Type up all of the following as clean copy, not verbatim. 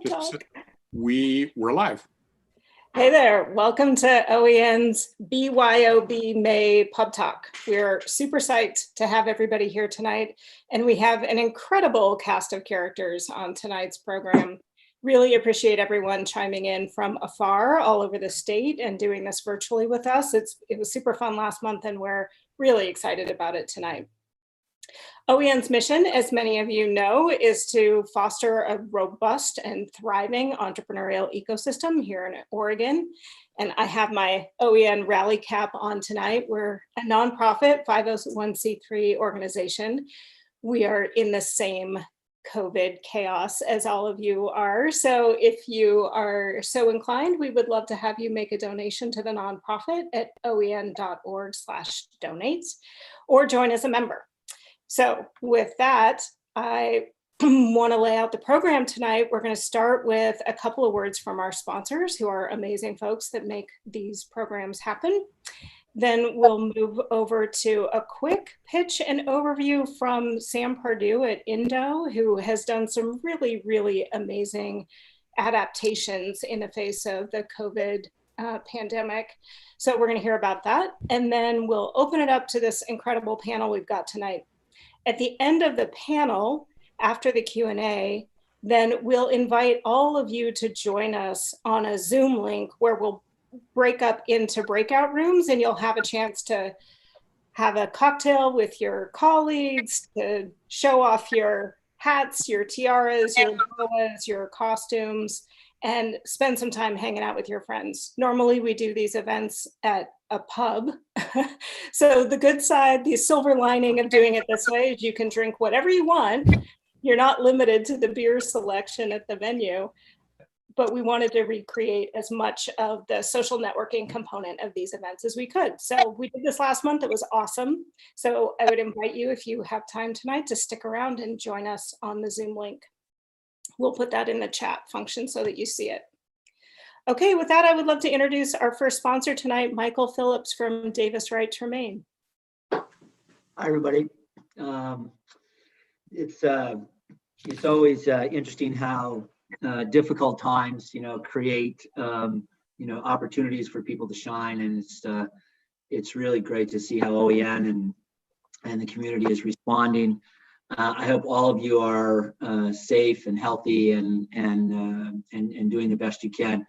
PubTalk. We're live. Hey there, welcome to OEN's BYOB May PubTalk. We're super psyched to have everybody here tonight, and we have an incredible cast of characters on tonight's program. Really appreciate everyone chiming in from afar all over the state and doing this virtually with us. It was super fun last month, and we're really excited about it tonight. OEN's mission, as many of you know, is to foster a robust and thriving entrepreneurial ecosystem here in Oregon. And I have my OEN rally cap on tonight. We're a nonprofit 501c3 organization. We are in the same COVID chaos as all of you are. So if you are so inclined, we would love to have you make a donation to the nonprofit at oen.org/donate or join as a member. So with that, I want to lay out the program tonight. We're going to start with a couple of words from our sponsors, who are amazing folks that make these programs happen. Then we'll move over to a quick pitch and overview from Sam Pardue at Indo, who has done some really, really amazing adaptations in the face of the COVID pandemic. So we're going to hear about that. And then we'll open it up to this incredible panel we've got tonight. At the end of the panel, after the Q&A, then we'll invite all of you to join us on a Zoom link where we'll break up into breakout rooms, and you'll have a chance to have a cocktail with your colleagues, to show off your hats, your tiaras, your boas, your costumes, and spend some time hanging out with your friends. Normally we do these events at a pub. So the good side, the silver lining of doing it this way is you can drink whatever you want. You're not limited to the beer selection at the venue, but we wanted to recreate as much of the social networking component of these events as we could. So we did this last month, it was awesome. So I would invite you, if you have time tonight, to stick around and join us on the Zoom link. We'll put that in the chat function so that you see it. Okay, with that, I would love to introduce our first sponsor tonight, Michael Phillips from Davis Wright Tremaine. Hi, everybody. It's always interesting how difficult times, create, opportunities for people to shine, and it's really great to see how OEN and the community is responding. I hope all of you are safe and healthy and doing the best you can.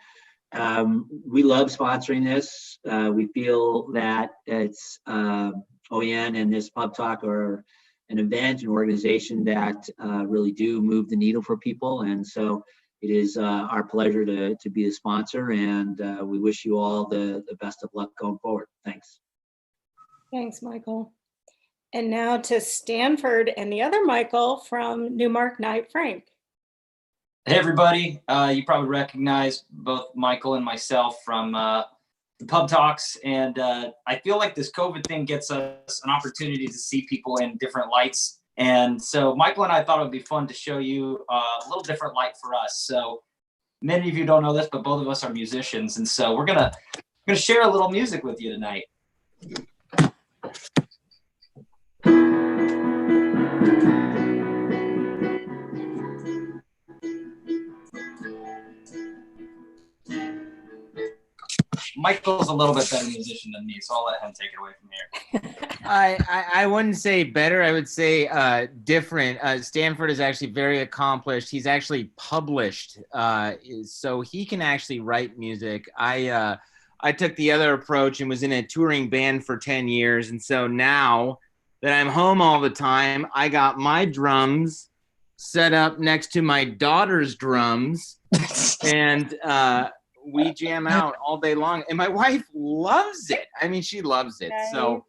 We love sponsoring this. We feel that it's OEN and this Pub Talk are an event, an organization that really do move the needle for people. And so it is our pleasure to be the sponsor, and we wish you all the best of luck going forward. Thanks. Thanks, Michael. And now to Stanford and the other Michael from Newmark Knight Frank. Hey, everybody. You probably recognize both Michael and myself from the Pub Talks. And I feel like this COVID thing gets us an opportunity to see people in different lights. And so Michael and I thought it would be fun to show you a little different light for us. So many of you don't know this, but both of us are musicians. And so we're gonna share a little music with you tonight. Michael's a little bit better musician than me, so I'll let him take it away from here. I wouldn't say better. I would say different. Stanford is actually very accomplished. He's actually published, so he can actually write music. I took the other approach and was in a touring band for 10 years. And so now that I'm home all the time, I got my drums set up next to my daughter's drums, and we jam out all day long, and my wife loves it. I mean, she loves it. So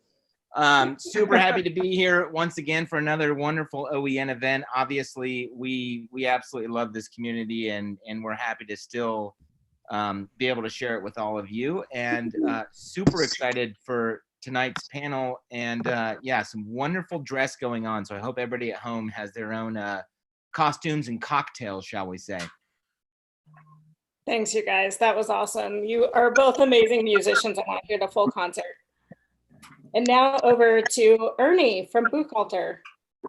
super happy to be here once again for another wonderful OEN event. Obviously, we absolutely love this community, and we're happy to still be able to share it with all of you, and super excited for tonight's panel, and yeah, some wonderful dress going on. So I hope everybody at home has their own costumes and cocktails, shall we say. Thanks, you guys. That was awesome. You are both amazing musicians. I want to hear the full concert. And now over to Ernie from Buchhalter.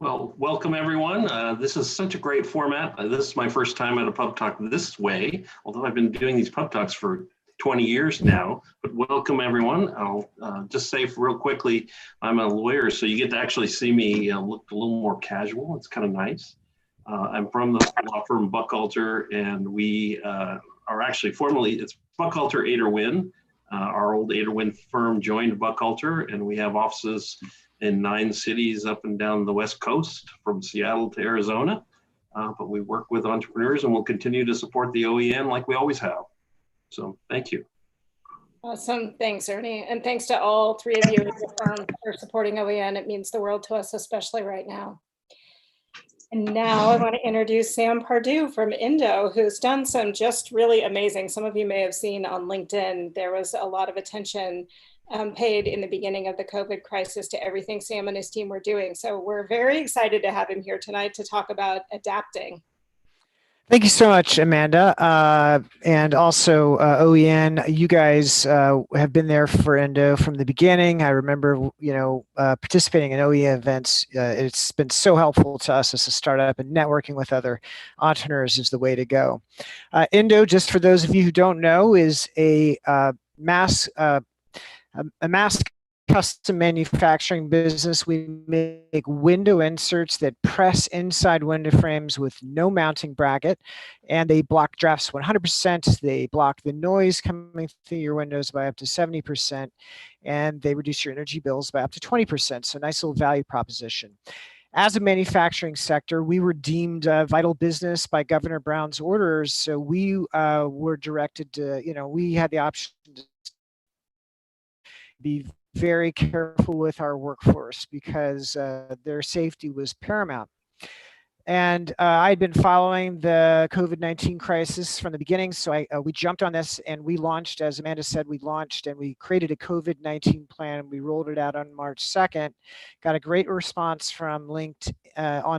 Well, welcome everyone. This is such a great format. This is my first time at a pub talk this way, although I've been doing these pub talks for 20 years now. But welcome everyone. I'll just say real quickly, I'm a lawyer, so you get to actually see me look a little more casual. It's kind of nice. I'm from the law firm Buchalter, and we are actually formally, it's Buchalter Aderwin. Our old Aderwin firm joined Buchalter, and we have offices in 9 cities up and down the West Coast, from Seattle to Arizona. But we work with entrepreneurs, and we'll continue to support the OEN like we always have. So thank you. Awesome. Thanks, Ernie. And thanks to all 3 of you at the firm for supporting OEN. It means the world to us, especially right now. And now I want to introduce Sam Pardue from Indo, who's done some just really amazing. Some of you may have seen on LinkedIn, there was a lot of attention paid in the beginning of the COVID crisis to everything Sam and his team were doing. So we're very excited to have him here tonight to talk about adapting. Thank you so much, Amanda. And also OEN, you guys have been there for Indo from the beginning. I remember, participating in OEN events. It's been so helpful to us as a startup, and networking with other entrepreneurs is the way to go. Indo, just for those of you who don't know, is a mass custom manufacturing business. We make window inserts that press inside window frames with no mounting bracket, and they block drafts 100%. They block the noise coming through your windows by up to 70%, and they reduce your energy bills by up to 20%. So nice little value proposition. As a manufacturing sector, we were deemed a vital business by Governor Brown's orders. So we were directed to, we had the option to be very careful with our workforce because their safety was paramount. And I'd been following the COVID-19 crisis from the beginning, so we jumped on this and we launched, as Amanda said, we launched and we created a COVID-19 plan. We rolled it out on March 2nd, got a great response from on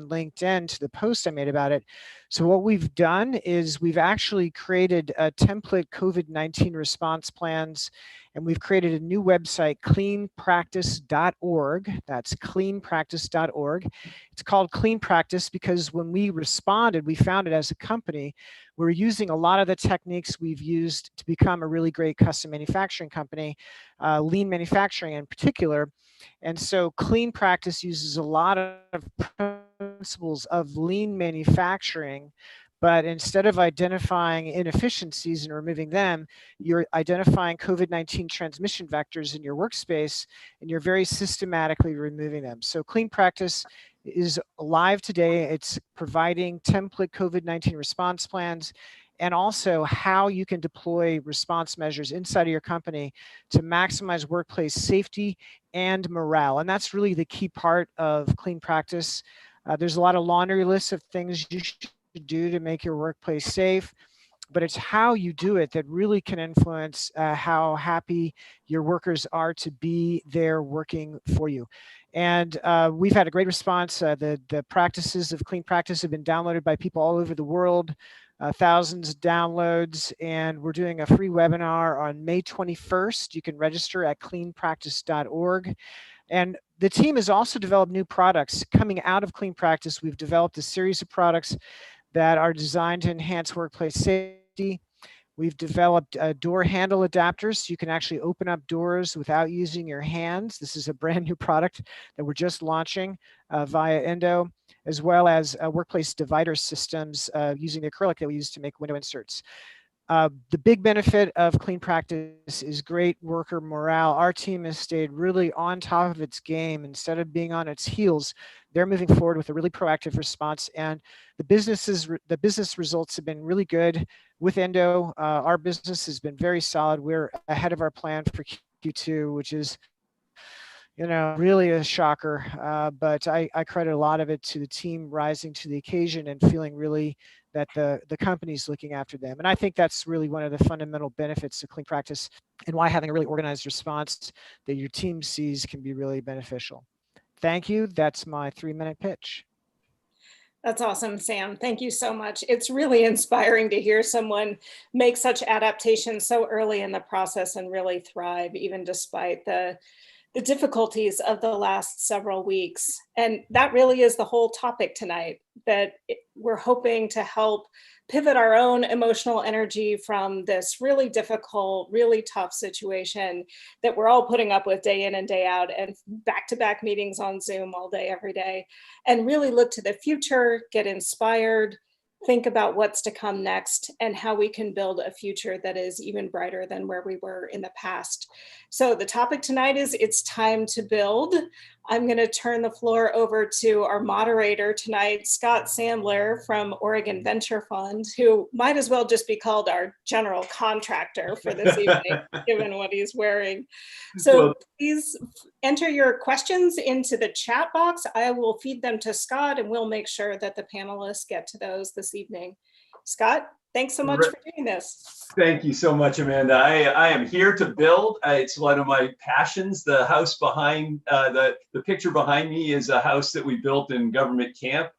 LinkedIn to the post I made about it. So what we've done is we've actually created a template COVID-19 response plans, and we've created a new website, cleanpractice.org. That's cleanpractice.org. It's called Clean Practice because when we responded, we found it as a company, we're using a lot of the techniques we've used to become a really great custom manufacturing company, lean manufacturing in particular. And so Clean Practice uses a lot of principles of lean manufacturing, but instead of identifying inefficiencies and removing them, you're identifying COVID-19 transmission vectors in your workspace, and you're very systematically removing them. So Clean Practice is live today. It's providing template COVID-19 response plans, and also how you can deploy response measures inside of your company to maximize workplace safety and morale. And that's really the key part of Clean Practice. There's a lot of laundry lists of things you should do to make your workplace safe, but it's how you do it that really can influence how happy your workers are to be there working for you. And we've had a great response. The practices of Clean Practice have been downloaded by people all over the world, thousands of downloads, and we're doing a free webinar on May 21st. You can register at cleanpractice.org. And the team has also developed new products. Coming out of Clean Practice, we've developed a series of products that are designed to enhance workplace safety. We've developed door handle adapters, so you can actually open up doors without using your hands. This is a brand new product that we're just launching via Indo, as well as workplace divider systems using the acrylic that we use to make window inserts. The big benefit of Clean Practice is great worker morale. Our team has stayed really on top of its game. Instead of being on its heels, they're moving forward with a really proactive response, and the business results have been really good with Indo. Our business has been very solid. We're ahead of our plan for Q2, which is really a shocker, but I credit a lot of it to the team rising to the occasion and feeling really that the company's looking after them. And I think that's really one of the fundamental benefits of Clean Practice, and why having a really organized response that your team sees can be really beneficial. Thank you. That's my 3-minute pitch. That's awesome, Sam. Thank you so much. It's really inspiring to hear someone make such adaptations so early in the process and really thrive, even despite the the difficulties of the last several weeks. And that really is the whole topic tonight, that we're hoping to help pivot our own emotional energy from this really difficult, really tough situation that we're all putting up with day in and day out, and back-to-back meetings on Zoom all day, every day, and really look to the future, get inspired, think about what's to come next, and how we can build a future that is even brighter than where we were in the past. So the topic tonight is It's Time to Build. I'm going to turn the floor over to our moderator tonight, Scott Sandler from Oregon Venture Fund, who might as well just be called our general contractor for this evening, given what he's wearing. So please enter your questions into the chat box. I will feed them to Scott, and we'll make sure that the panelists get to those this evening. Scott, thanks so much for doing this. Thank you so much, Amanda. I am here to build. It's one of my passions. The house behind, the picture behind me is a house that we built in government camp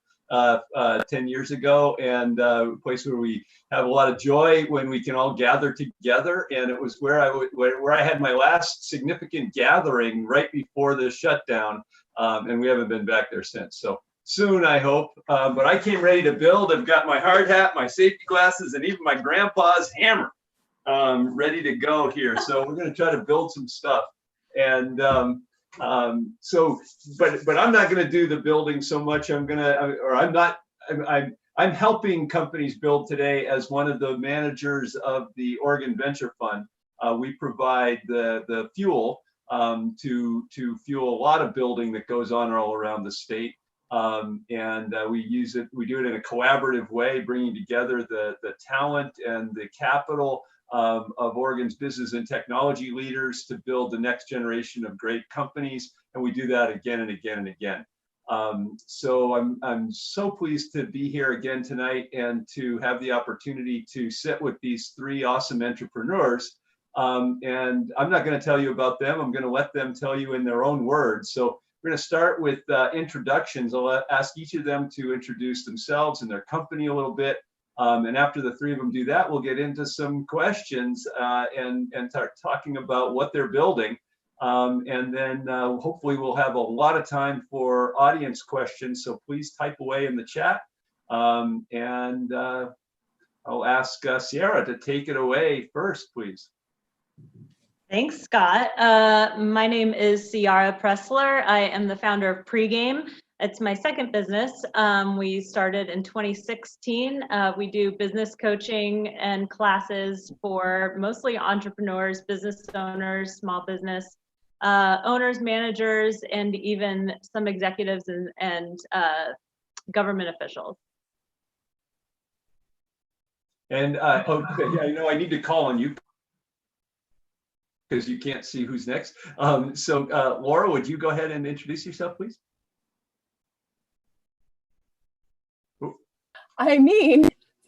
10 years ago, and a place where we have a lot of joy when we can all gather together. And it was where I had my last significant gathering right before the shutdown, and we haven't been back there since. So soon, I hope. But I came ready to build. I've got my hard hat, my safety glasses, and even my grandpa's hammer ready to go here. So we're going to try to build some stuff. And but I'm not going to do the building so much. I'm helping companies build today as one of the managers of the Oregon Venture Fund. We provide the fuel to fuel a lot of building that goes on all around the state. We do it in a collaborative way, bringing together the talent and the capital of Oregon's business and technology leaders to build the next generation of great companies. And we do that again and again and again. So I'm so pleased to be here again tonight and to have the opportunity to sit with these three awesome entrepreneurs. And I'm not going to tell you about them. I'm going to let them tell you in their own words. So we're going to start with introductions. I'll ask each of them to introduce themselves and their company a little bit. And after the three of them do that, we'll get into some questions and start talking about what they're building. And then hopefully we'll have a lot of time for audience questions. So please type away in the chat. And I'll ask Sierra to take it away first, please. Thanks, Scott. My name is Ciara Pressler. I am the founder of Pregame. It's my second business. We started in 2016. We do business coaching and classes for mostly entrepreneurs, business owners, small business owners, managers, and even some executives and government officials. And okay, I know I need to call on you because you can't see who's next. So Laura, would you go ahead and introduce yourself, please?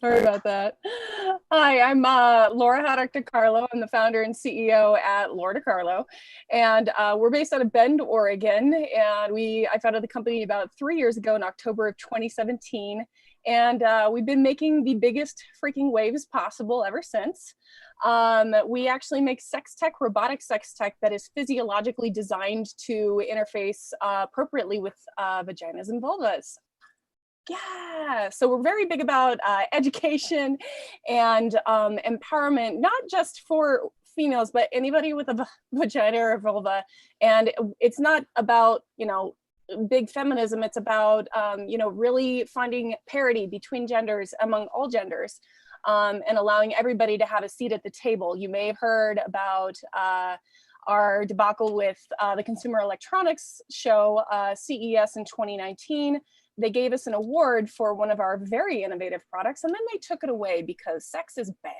Sorry about that. Hi, I'm Laura Haddock DiCarlo. I'm the founder and CEO at Laura DiCarlo. And we're based out of Bend, Oregon. And I founded the company about 3 years ago in October of 2017. And we've been making the biggest freaking waves possible ever since. We actually make sex tech, robotic sex tech that is physiologically designed to interface appropriately with vaginas and vulvas. Yeah, so we're very big about education and empowerment, not just for females, but anybody with a vagina or a vulva. And it's not about, big feminism. It's about, really finding parity between genders, among all genders, and allowing everybody to have a seat at the table. You may have heard about our debacle with the Consumer Electronics Show, CES in 2019. They gave us an award for one of our very innovative products, and then they took it away because sex is bad.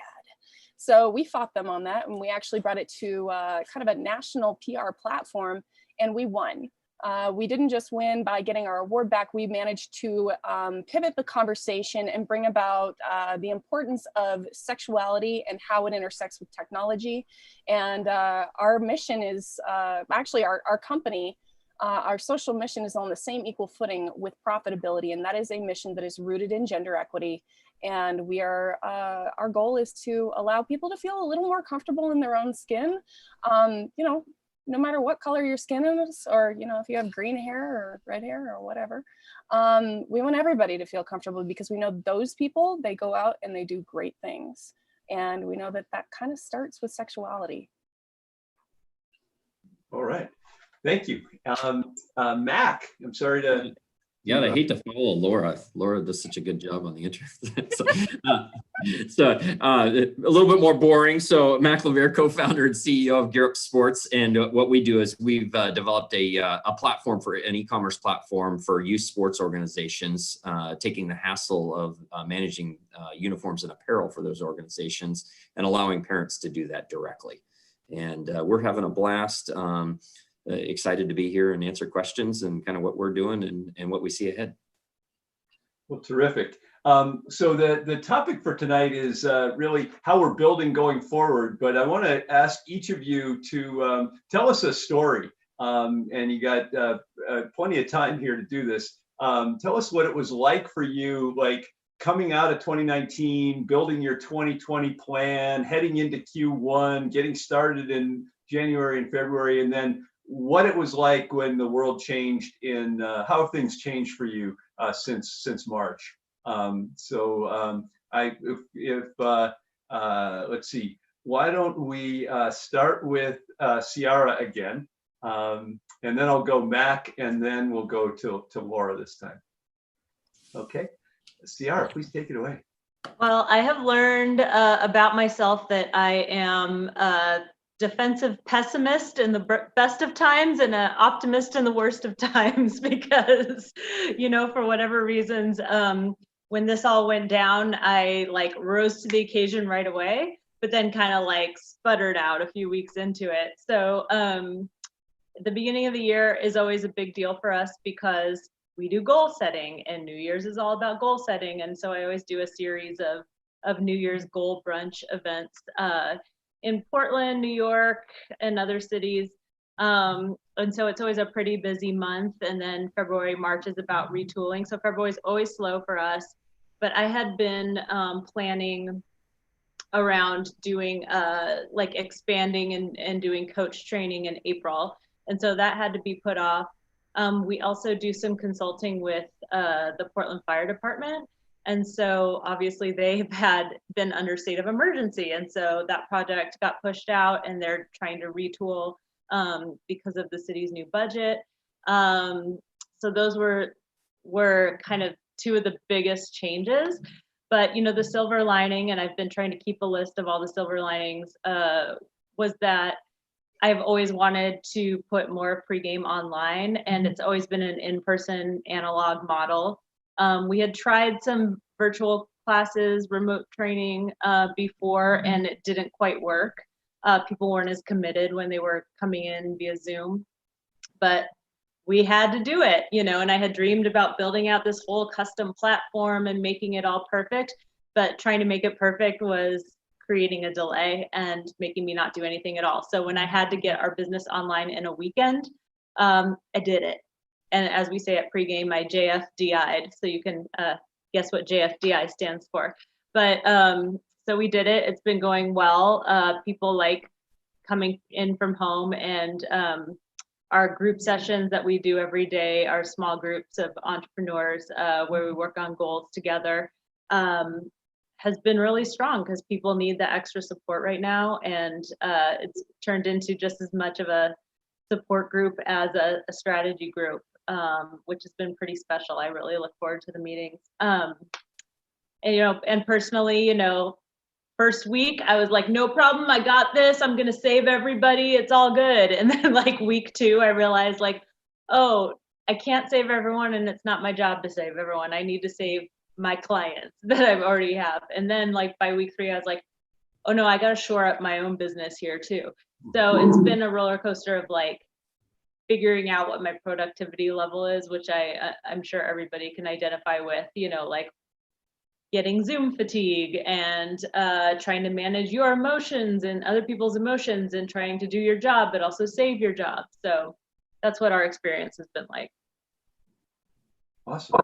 So we fought them on that, and we actually brought it to kind of a national PR platform, and we won. We didn't just win by getting our award back. We managed to pivot the conversation and bring about the importance of sexuality and how it intersects with technology. And our mission is actually our company. Our social mission is on the same equal footing with profitability, and that is a mission that is rooted in gender equity. And we are, our goal is to allow people to feel a little more comfortable in their own skin. no matter what color your skin is, or, you know, if you have green hair or red hair or whatever, we want everybody to feel comfortable, because we know those people, they go out and they do great things. And we know that that kind of starts with sexuality. All right. Thank you. Mac, I'm sorry to. Yeah, I hate to follow Laura. Laura does such a good job on the internet. A little bit more boring. So Mac LeVere, co-founder and CEO of Gear Up Sports. And what we do is we've developed a platform for an e-commerce platform for youth sports organizations, taking the hassle of managing uniforms and apparel for those organizations and allowing parents to do that directly. And we're having a blast. Excited to be here and answer questions and kind of what we're doing and what we see ahead. Well, terrific. So the topic for tonight is really how we're building going forward. But I want to ask each of you to tell us a story. And you got plenty of time here to do this. Tell us what it was like for you, like coming out of 2019, building your 2020 plan, heading into Q1, getting started in January and February, and then what it was like when the world changed in how things changed for you since March. Let's see, why don't we start with Ciara again, and then I'll go Mac, and then we'll go to Laura this time. Okay, Ciara, please take it away. Well, I have learned about myself that I am defensive pessimist in the best of times and an optimist in the worst of times, because, you know, for whatever reasons, when this all went down, I like rose to the occasion right away, but then kind of like sputtered out a few weeks into it. So the beginning of the year is always a big deal for us because we do goal setting, and New Year's is all about goal setting. And so I always do a series of New Year's goal brunch events in Portland, New York, and other cities. And so it's always a pretty busy month. And then February, March is about retooling. So February is always slow for us. But I had been planning around doing like expanding and doing coach training in April. And so that had to be put off. We also do some consulting with the Portland Fire Department. And so obviously they've been under state of emergency. And so that project got pushed out, and they're trying to retool because of the city's new budget. So those were kind of two of the biggest changes. But, you know, the silver lining, and I've been trying to keep a list of all the silver linings, was that I've always wanted to put more pregame online, and it's always been an in-person analog model. We had tried some virtual classes, remote training before, and it didn't quite work. People weren't as committed when they were coming in via Zoom, but we had to do it, you know, and I had dreamed about building out this whole custom platform and making it all perfect, but trying to make it perfect was creating a delay and making me not do anything at all. So when I had to get our business online in a weekend, I did it. And as we say at pregame, I JFDI'd, so you can guess what JFDI stands for. But so we did it. It's been going well. People like coming in from home, and our group sessions that we do every day, our small groups of entrepreneurs where we work on goals together, has been really strong because people need the extra support right now. And it's turned into just as much of a support group as a strategy group. Which has been pretty special. I really look forward to the meetings. And, you know, and personally, you know, first week I was like, no problem, I got this. I'm gonna save everybody. It's all good. And then like week 2, I realized like, oh, I can't save everyone, and it's not my job to save everyone. I need to save my clients that I already have. And then like by week 3, I was like, oh no, I gotta shore up my own business here too. So it's been a roller coaster of like, figuring out what my productivity level is, which I'm sure everybody can identify with, you know, like getting Zoom fatigue and trying to manage your emotions and other people's emotions and trying to do your job, but also save your job. So that's what our experience has been like. Awesome.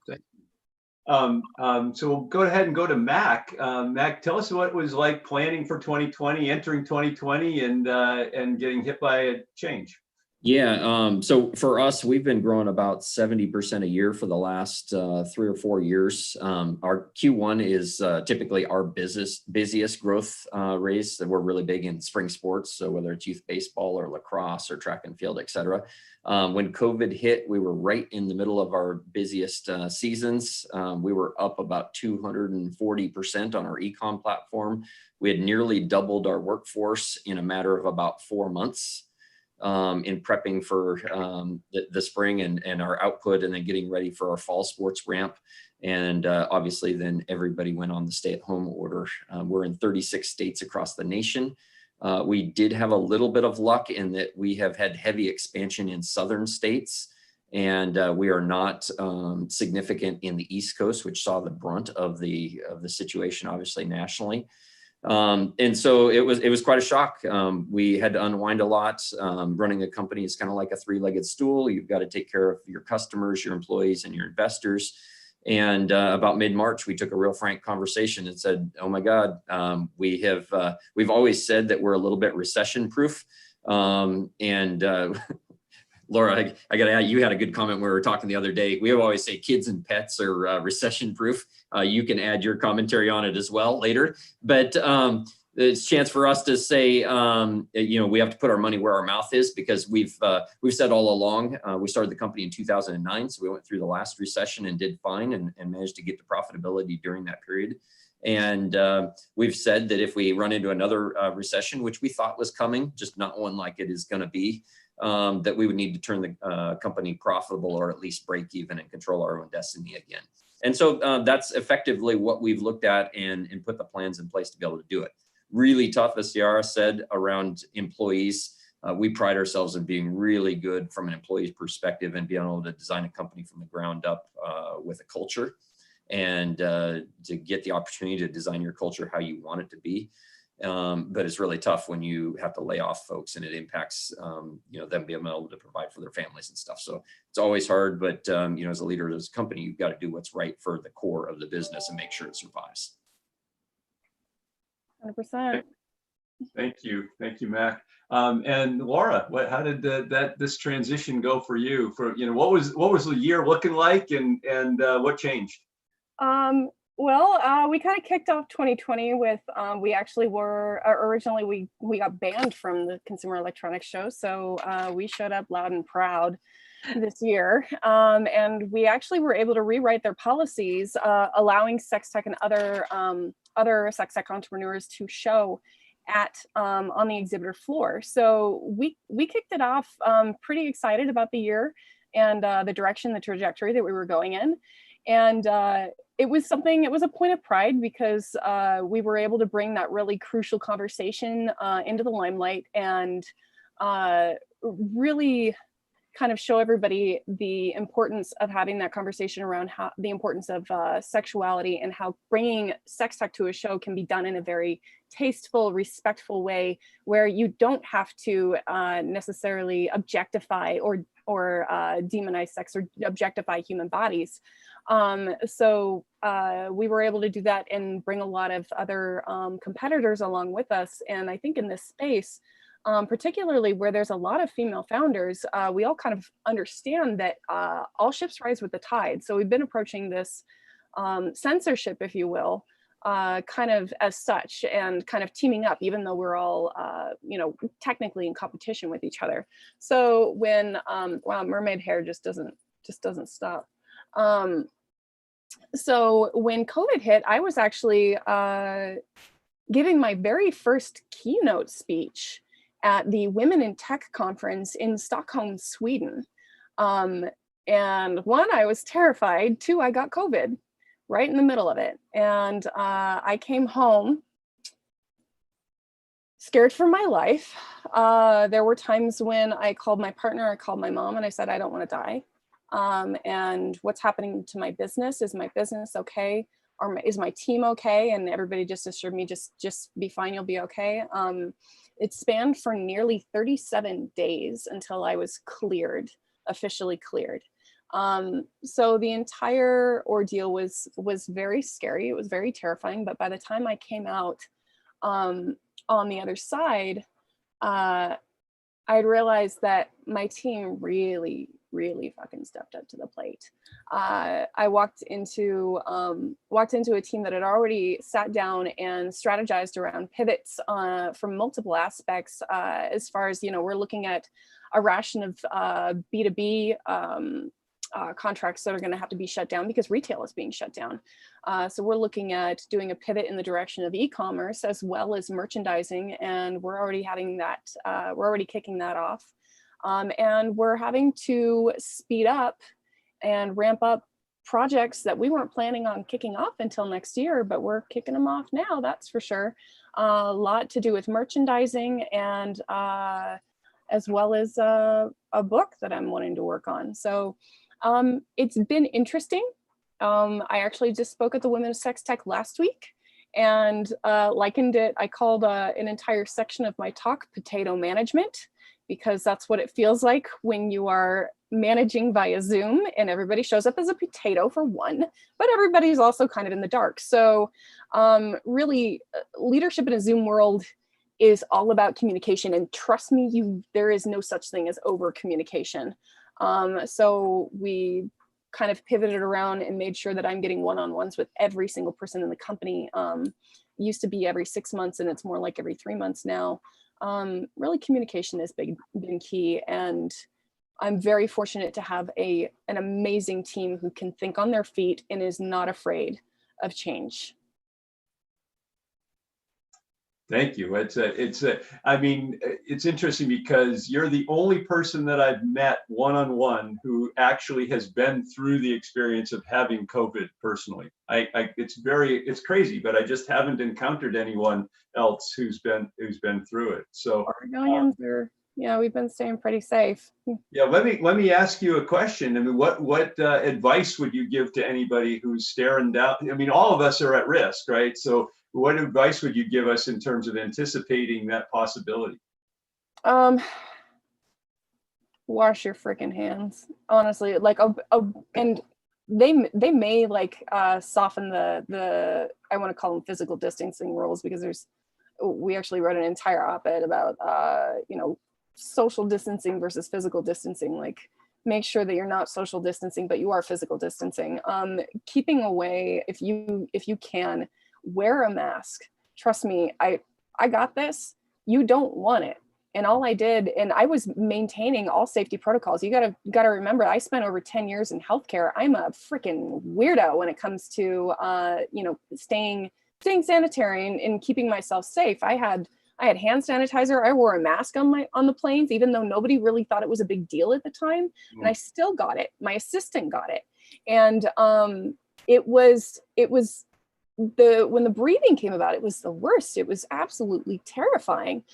So we'll go ahead and go to Mac. Mac, tell us what it was like planning for 2020, entering 2020, and getting hit by a change. Yeah, so for us, we've been growing about 70% a year for the last 3 or 4 years. Our Q1 is typically our busiest growth race. That we're really big in spring sports, so whether it's youth baseball or lacrosse or track and field, et cetera. When COVID hit, we were right in the middle of our busiest seasons. We were up about 240% on our e-com platform. We had nearly doubled our workforce in a matter of about 4 months. In prepping for the spring and our output, and then getting ready for our fall sports ramp. And obviously then everybody went on the stay-at-home order. We're in 36 states across the nation. We did have a little bit of luck in that we have had heavy expansion in southern states, and we are not significant in the East Coast, which saw the brunt of the situation, obviously nationally. And so it was quite a shock. We had to unwind a lot. Running a company is kind of like a three-legged stool. You've got to take care of your customers, your employees, and your investors. And about mid-March, we took a real frank conversation and said, "Oh my God, we've always said that we're a little bit recession-proof." Laura, I got to add, you had a good comment when we were talking the other day. We always say kids and pets are recession-proof. You can add your commentary on it as well later. But it's a chance for us to say, we have to put our money where our mouth is, because we've said all along. We started the company in 2009, so we went through the last recession and did fine and managed to get to profitability during that period. And we've said that if we run into another recession, which we thought was coming, just not one like it is going to be, that we would need to turn the company profitable, or at least break even and control our own destiny again. And so that's effectively what we've looked at and put the plans in place to be able to do it. Really tough, as Ciara said, around employees. We pride ourselves in being really good from an employee's perspective and being able to design a company from the ground up with a culture, and to get the opportunity to design your culture how you want it to be. But it's really tough when you have to lay off folks, and it impacts them being able to provide for their families and stuff. So it's always hard, but as a leader of this company, you've got to do what's right for the core of the business and make sure it survives. 100%. Thank you, Mac. And Laura, how did this transition go for you? What was the year looking like, and what changed? Well, we kind of kicked off 2020 with, we actually were, originally we got banned from the Consumer Electronics Show. So we showed up loud and proud this year. And we actually were able to rewrite their policies, allowing sex tech and other sex tech entrepreneurs to show on the exhibitor floor. So we kicked it off pretty excited about the year and the direction, the trajectory that we were going in. And it was a point of pride, because we were able to bring that really crucial conversation into the limelight, and really kind of show everybody the importance of having that conversation around the importance of sexuality, and how bringing sex tech to a show can be done in a very tasteful, respectful way, where you don't have to necessarily objectify or demonize sex or objectify human bodies. So we were able to do that and bring a lot of other competitors along with us. And I think in this space, particularly where there's a lot of female founders, we all kind of understand that all ships rise with the tide. So we've been approaching this censorship, if you will, kind of as such, and kind of teaming up, even though we're all, technically in competition with each other. So when, wow, mermaid hair just doesn't stop. So when COVID hit, I was actually giving my very first keynote speech at the Women in Tech conference in Stockholm, Sweden. And one, I was terrified. Two, I got COVID right in the middle of it. And I came home scared for my life. There were times when I called my partner, I called my mom, and I said, I don't want to die. And what's happening to my business? Is my business okay? Or is my team okay? And everybody just assured me, just be fine, you'll be okay. It spanned for nearly 37 days until I was cleared, officially cleared. So the entire ordeal was very scary. It was very terrifying. But by the time I came out on the other side, I'd realized that my team really, really fucking stepped up to the plate. I walked into a team that had already sat down and strategized around pivots from multiple aspects. As far as, we're looking at a ration of B2B contracts that are going to have to be shut down because retail is being shut down. So we're looking at doing a pivot in the direction of e-commerce as well as merchandising, and we're already having that. We're already kicking that off, and we're having to speed up and ramp up projects that we weren't planning on kicking off until next year, but we're kicking them off now. That's for sure. A lot to do with merchandising and as well as a book that I'm wanting to work on. So it's been interesting. I actually just spoke at the Women of Sex Tech last week and likened it. I called an entire section of my talk potato management, because that's what it feels like when you are managing via Zoom and everybody shows up as a potato for one, but everybody's also kind of in the dark. So really leadership in a Zoom world is all about communication, and trust me, there is no such thing as over communication. So we kind of pivoted around and made sure that I'm getting one-on-ones with every single person in the company. Used to be every 6 months, and it's more like every 3 months now. Really communication has been key, and I'm very fortunate to have an amazing team who can think on their feet and is not afraid of change. Thank you. I mean, it's interesting because you're the only person that I've met one-on-one who actually has been through the experience of having COVID personally. It's crazy, but I just haven't encountered anyone else who's been through it. So Oregonians we've been staying pretty safe. Yeah, let me ask you a question. I mean, what advice would you give to anybody who's staring down? I mean, all of us are at risk, right? So what advice would you give us in terms of anticipating that possibility? Wash your freaking hands, honestly. Like, and they may like soften the I want to call them physical distancing rules, because we actually wrote an entire op-ed about social distancing versus physical distancing. Like, make sure that you're not social distancing, but you are physical distancing. Keeping away, if you can, wear a mask. Trust me, I got this. You don't want it. And all I did, and I was maintaining all safety protocols. You gotta remember, I spent over 10 years in healthcare. I'm a freaking weirdo when it comes to staying sanitary and keeping myself safe. I had hand sanitizer. I wore a mask on the planes, even though nobody really thought it was a big deal at the time. And I still got it. My assistant got it. And it was when the breathing came about, it was the worst. It was absolutely terrifying.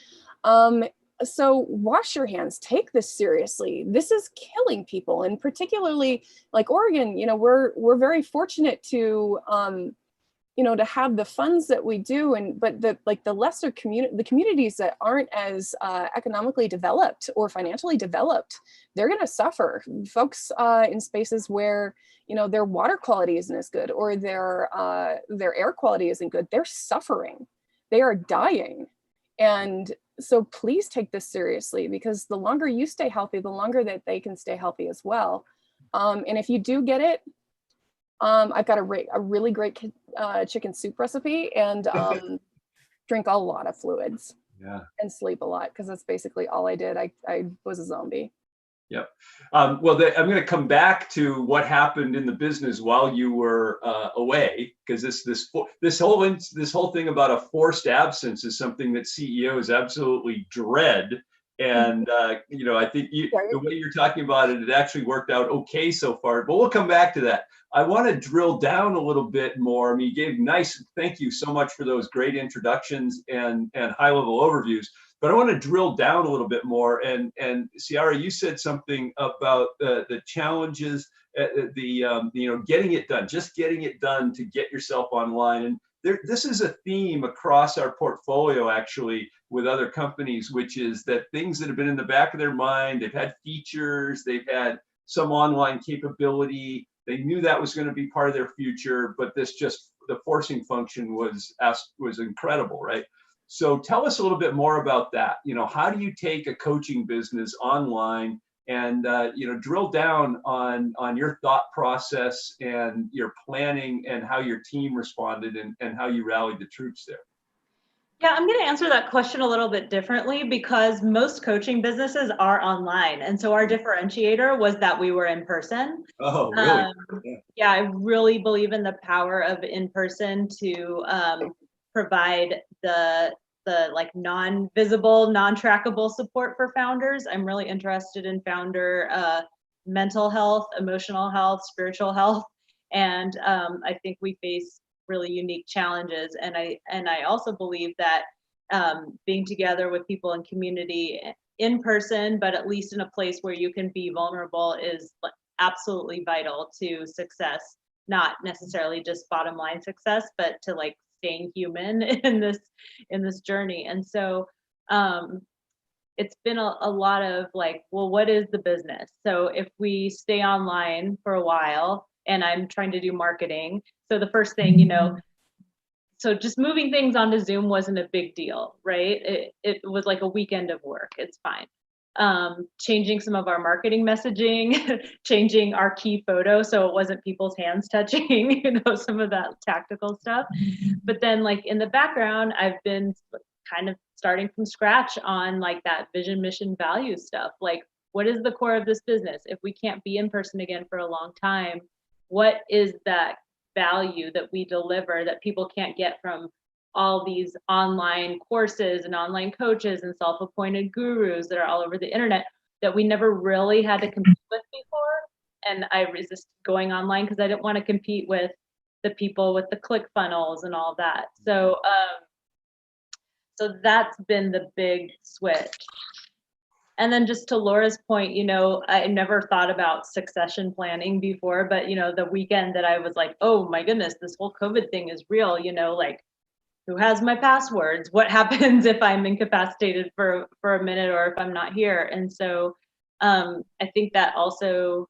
So wash your hands, take this seriously. This is killing people. And particularly like Oregon, we're very fortunate to, to have the funds that we do, but the lesser communities that aren't as economically developed or financially developed, they're going to suffer. Folks in spaces where their water quality isn't as good, or their air quality isn't good, they're suffering. They are dying. And so please take this seriously, because the longer you stay healthy, the longer that they can stay healthy as well. And if you do get it, I've got a really great chicken soup recipe, and drink a lot of fluids. Yeah. And sleep a lot, because that's basically all I did. I was a zombie. Yep. I'm going to come back to what happened in the business while you were away, because this whole thing about a forced absence is something that CEOs absolutely dread. And I think the way you're talking about it, it actually worked out okay so far. But we'll come back to that. I want to drill down a little bit more. I mean, you gave thank you so much for those great introductions and high-level overviews. But I want to drill down a little bit more. And Ciara, you said something about the challenges, getting it done, just getting it done to get yourself online. And this is a theme across our portfolio, actually, with other companies, which is that things that have been in the back of their mind, they've had features, they've had some online capability, they knew that was going to be part of their future, but the forcing function was incredible, right? So tell us a little bit more about that. How do you take a coaching business online and drill down on your thought process and your planning and how your team responded and how you rallied the troops there? Yeah, I'm going to answer that question a little bit differently because most coaching businesses are online. And so our differentiator was that we were in person. Oh, really? Yeah, I really believe in the power of in person to provide the like non-visible, non-trackable support for founders. I'm really interested in founder mental health, emotional health, spiritual health. And I think we face really unique challenges. And I also believe that being together with people in community in person, but at least in a place where you can be vulnerable is absolutely vital to success, not necessarily just bottom line success, but to like staying human in this journey. And so it's been a lot of like, well, what is the business? So if we stay online for a while and I'm trying to do marketing, so the first thing, so just moving things onto Zoom wasn't a big deal, right? It was like a weekend of work. It's fine. Changing some of our marketing messaging, changing our key photo so it wasn't people's hands touching, some of that tactical stuff. But then like in the background, I've been kind of starting from scratch on like that vision, mission, value stuff. Like, what is the core of this business? If we can't be in person again for a long time, what is that value that we deliver that people can't get from all these online courses and online coaches and self-appointed gurus that are all over the internet that we never really had to compete with before? And I resisted going online because I didn't want to compete with the people with the click funnels and all that. So that's been the big switch. And then just to Laura's point, I never thought about succession planning before, but the weekend that I was like, oh my goodness, this whole COVID thing is real, like who has my passwords? What happens if I'm incapacitated for a minute or if I'm not here? And so I think that also,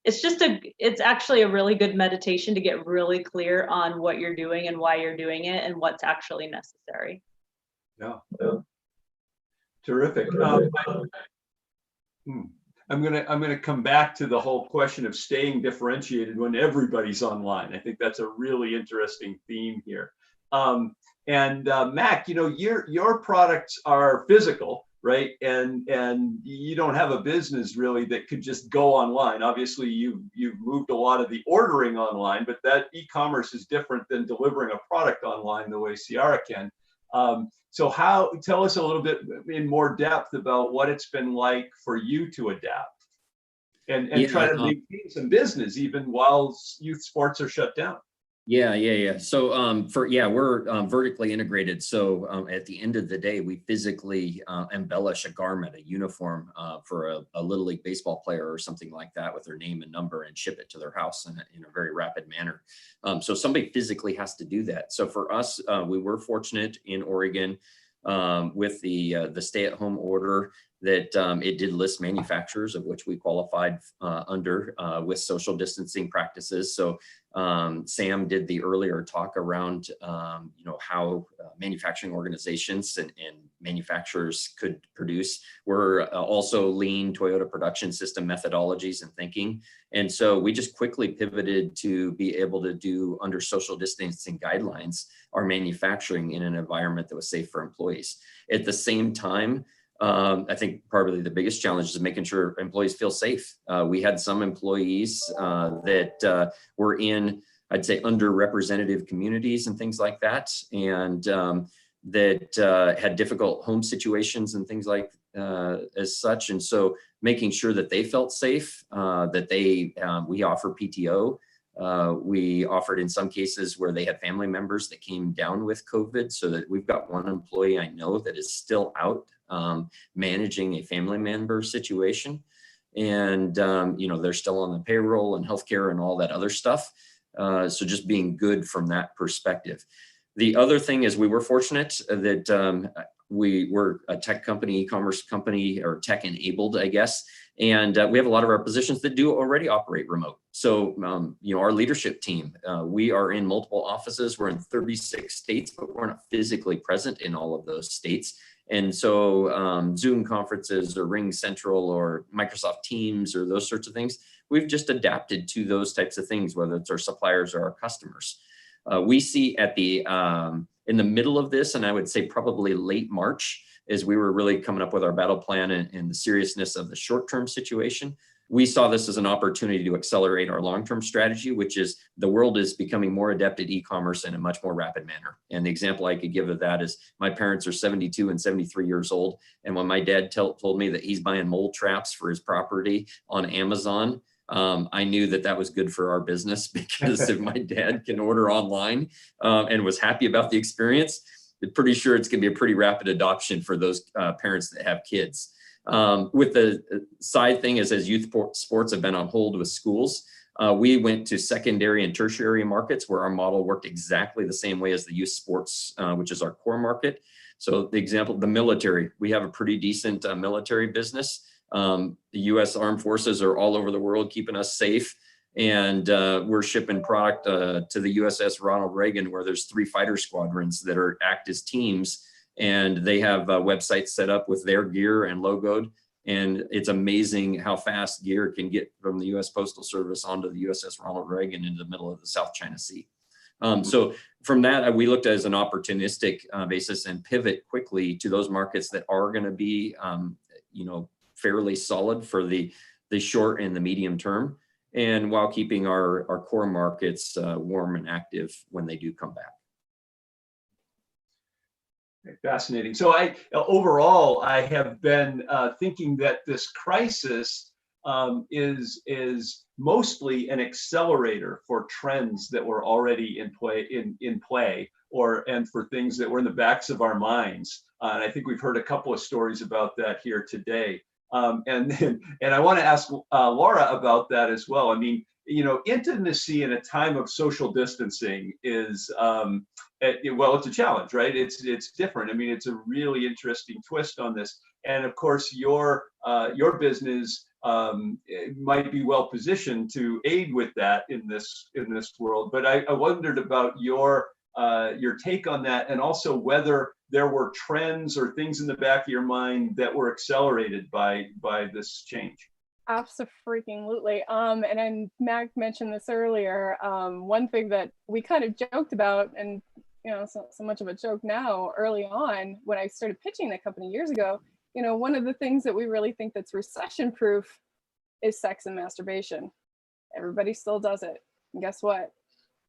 it's actually a really good meditation to get really clear on what you're doing and why you're doing it and what's actually necessary. Yeah. Terrific. I'm gonna come back to the whole question of staying differentiated when everybody's online. I think that's a really interesting theme here. Mac, your products are physical, right? And you don't have a business really that could just go online. Obviously, you've moved a lot of the ordering online, but that e-commerce is different than delivering a product online the way Ciara can. So tell us a little bit in more depth about what it's been like for you to adapt and try to maintain some business even while youth sports are shut down. Yeah. So we're vertically integrated. So at the end of the day, we physically embellish a garment, a uniform for a Little League baseball player or something like that with their name and number and ship it to their house in a very rapid manner. So somebody physically has to do that. So for us, we were fortunate in Oregon with the stay-at-home order that it did list manufacturers of which we qualified under with social distancing practices. So Sam did the earlier talk around how manufacturing organizations and manufacturers could produce. We're also lean Toyota production system methodologies and thinking. And so we just quickly pivoted to be able to do under social distancing guidelines, our manufacturing in an environment that was safe for employees. At the same time, I think probably the biggest challenge is making sure employees feel safe. We had some employees that were in, I'd say, underrepresented communities and things like that, and that had difficult home situations and things like as such. And so making sure that they felt safe, that we offer PTO. We offered in some cases where they had family members that came down with COVID, so that we've got one employee I know that is still out managing a family member situation. And, they're still on the payroll and healthcare and all that other stuff. So just being good from that perspective. The other thing is we were fortunate that We're a tech company, e-commerce company, or tech enabled, I guess. And we have a lot of our positions that do already operate remote. So, our leadership team, we are in multiple offices. We're in 36 states, but we're not physically present in all of those states. And so Zoom conferences or Ring Central or Microsoft Teams or those sorts of things, we've just adapted to those types of things, whether it's our suppliers or our customers. We see at the in the middle of this, and I would say probably late March, as we were really coming up with our battle plan and the seriousness of the short-term situation, we saw this as an opportunity to accelerate our long-term strategy, which is the world is becoming more adept at e-commerce in a much more rapid manner. And the example I could give of that is my parents are 72 and 73 years old. And when my dad told me that he's buying mole traps for his property on Amazon, I knew that that was good for our business, because if my dad can order online and was happy about the experience, I'm pretty sure it's going to be a pretty rapid adoption for those parents that have kids. With the side thing is, as youth sports have been on hold with schools, we went to secondary and tertiary markets where our model worked exactly the same way as the youth sports, which is our core market. So the example, the military, we have a pretty decent military business. The U.S. Armed Forces are all over the world keeping us safe. And we're shipping product to the USS Ronald Reagan, where there's 3 fighter squadrons that act as teams. And they have websites set up with their gear and logoed. And it's amazing how fast gear can get from the U.S. Postal Service onto the USS Ronald Reagan into the middle of the South China Sea. So from that, we looked at it as an opportunistic basis and pivot quickly to those markets that are going to be, fairly solid for the short and the medium term, and while keeping our core markets warm and active when they do come back. Fascinating. So overall, I have been thinking that this crisis is mostly an accelerator for trends that were already in play, and for things that were in the backs of our minds. And I think we've heard a couple of stories about that here today. And I want to ask Laura about that as well. I mean, intimacy in a time of social distancing is, it's a challenge, right? It's different. I mean, it's a really interesting twist on this. And of course, your business might be well positioned to aid with that in this world. But I wondered about your take on that, and also whether there were trends or things in the back of your mind that were accelerated by this change. Absolutely. And then Mac mentioned this earlier. One thing that we kind of joked about, and so much of a joke now, early on when I started pitching the company years ago, one of the things that we really think that's recession proof is sex and masturbation. Everybody still does it. And guess what?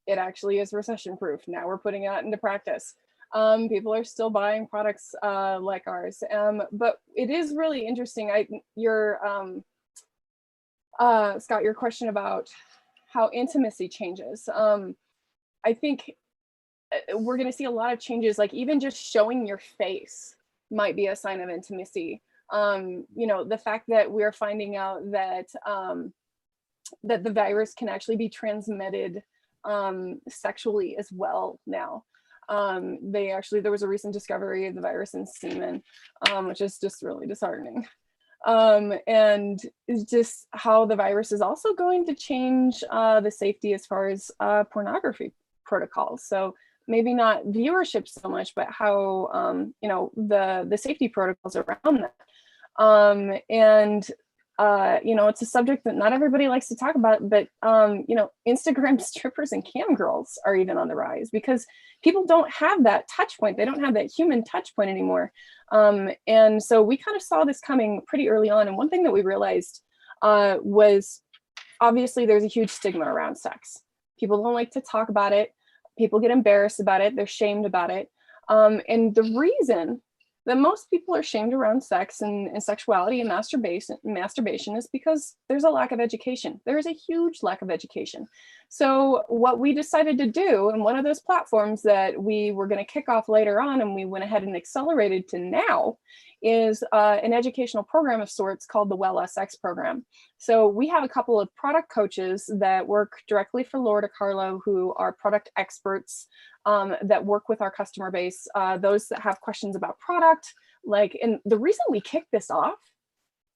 It actually is recession proof. Now we're putting it out into practice. People are still buying products like ours. But it is really interesting. Scott, your question about how intimacy changes. I think we're going to see a lot of changes, like even just showing your face might be a sign of intimacy. The fact that we're finding out that that the virus can actually be transmitted sexually as well now. There was a recent discovery of the virus in semen, which is just really disheartening. And it's just how the virus is also going to change the safety as far as pornography protocols. So maybe not viewership so much, but how the safety protocols around that. It's a subject that not everybody likes to talk about, but Instagram strippers and cam girls are even on the rise, because people don't have that touch point. They don't have that human touch point anymore. And so we kind of saw this coming pretty early on. And one thing that we realized was, obviously there's a huge stigma around sex. People don't like to talk about it. People get embarrassed about it. They're shamed about it. And the reason that most people are shamed around sex and sexuality and masturbation is because there's a lack of education. There is a huge lack of education. So what we decided to do, and one of those platforms that we were going to kick off later on, and we went ahead and accelerated to now, is an educational program of sorts called the Well SX program. So we have a couple of product coaches that work directly for Laura DiCarlo, who are product experts that work with our customer base, those that have questions about product. And the reason we kicked this off,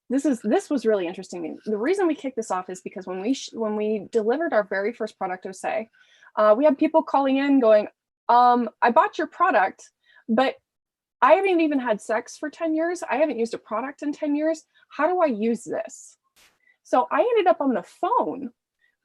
this was really interesting. The reason we kicked this off is because when we delivered our very first product, Osei, we had people calling in going, I bought your product, but I haven't even had sex for 10 years. I haven't used a product in 10 years. How do I use this? So I ended up on the phone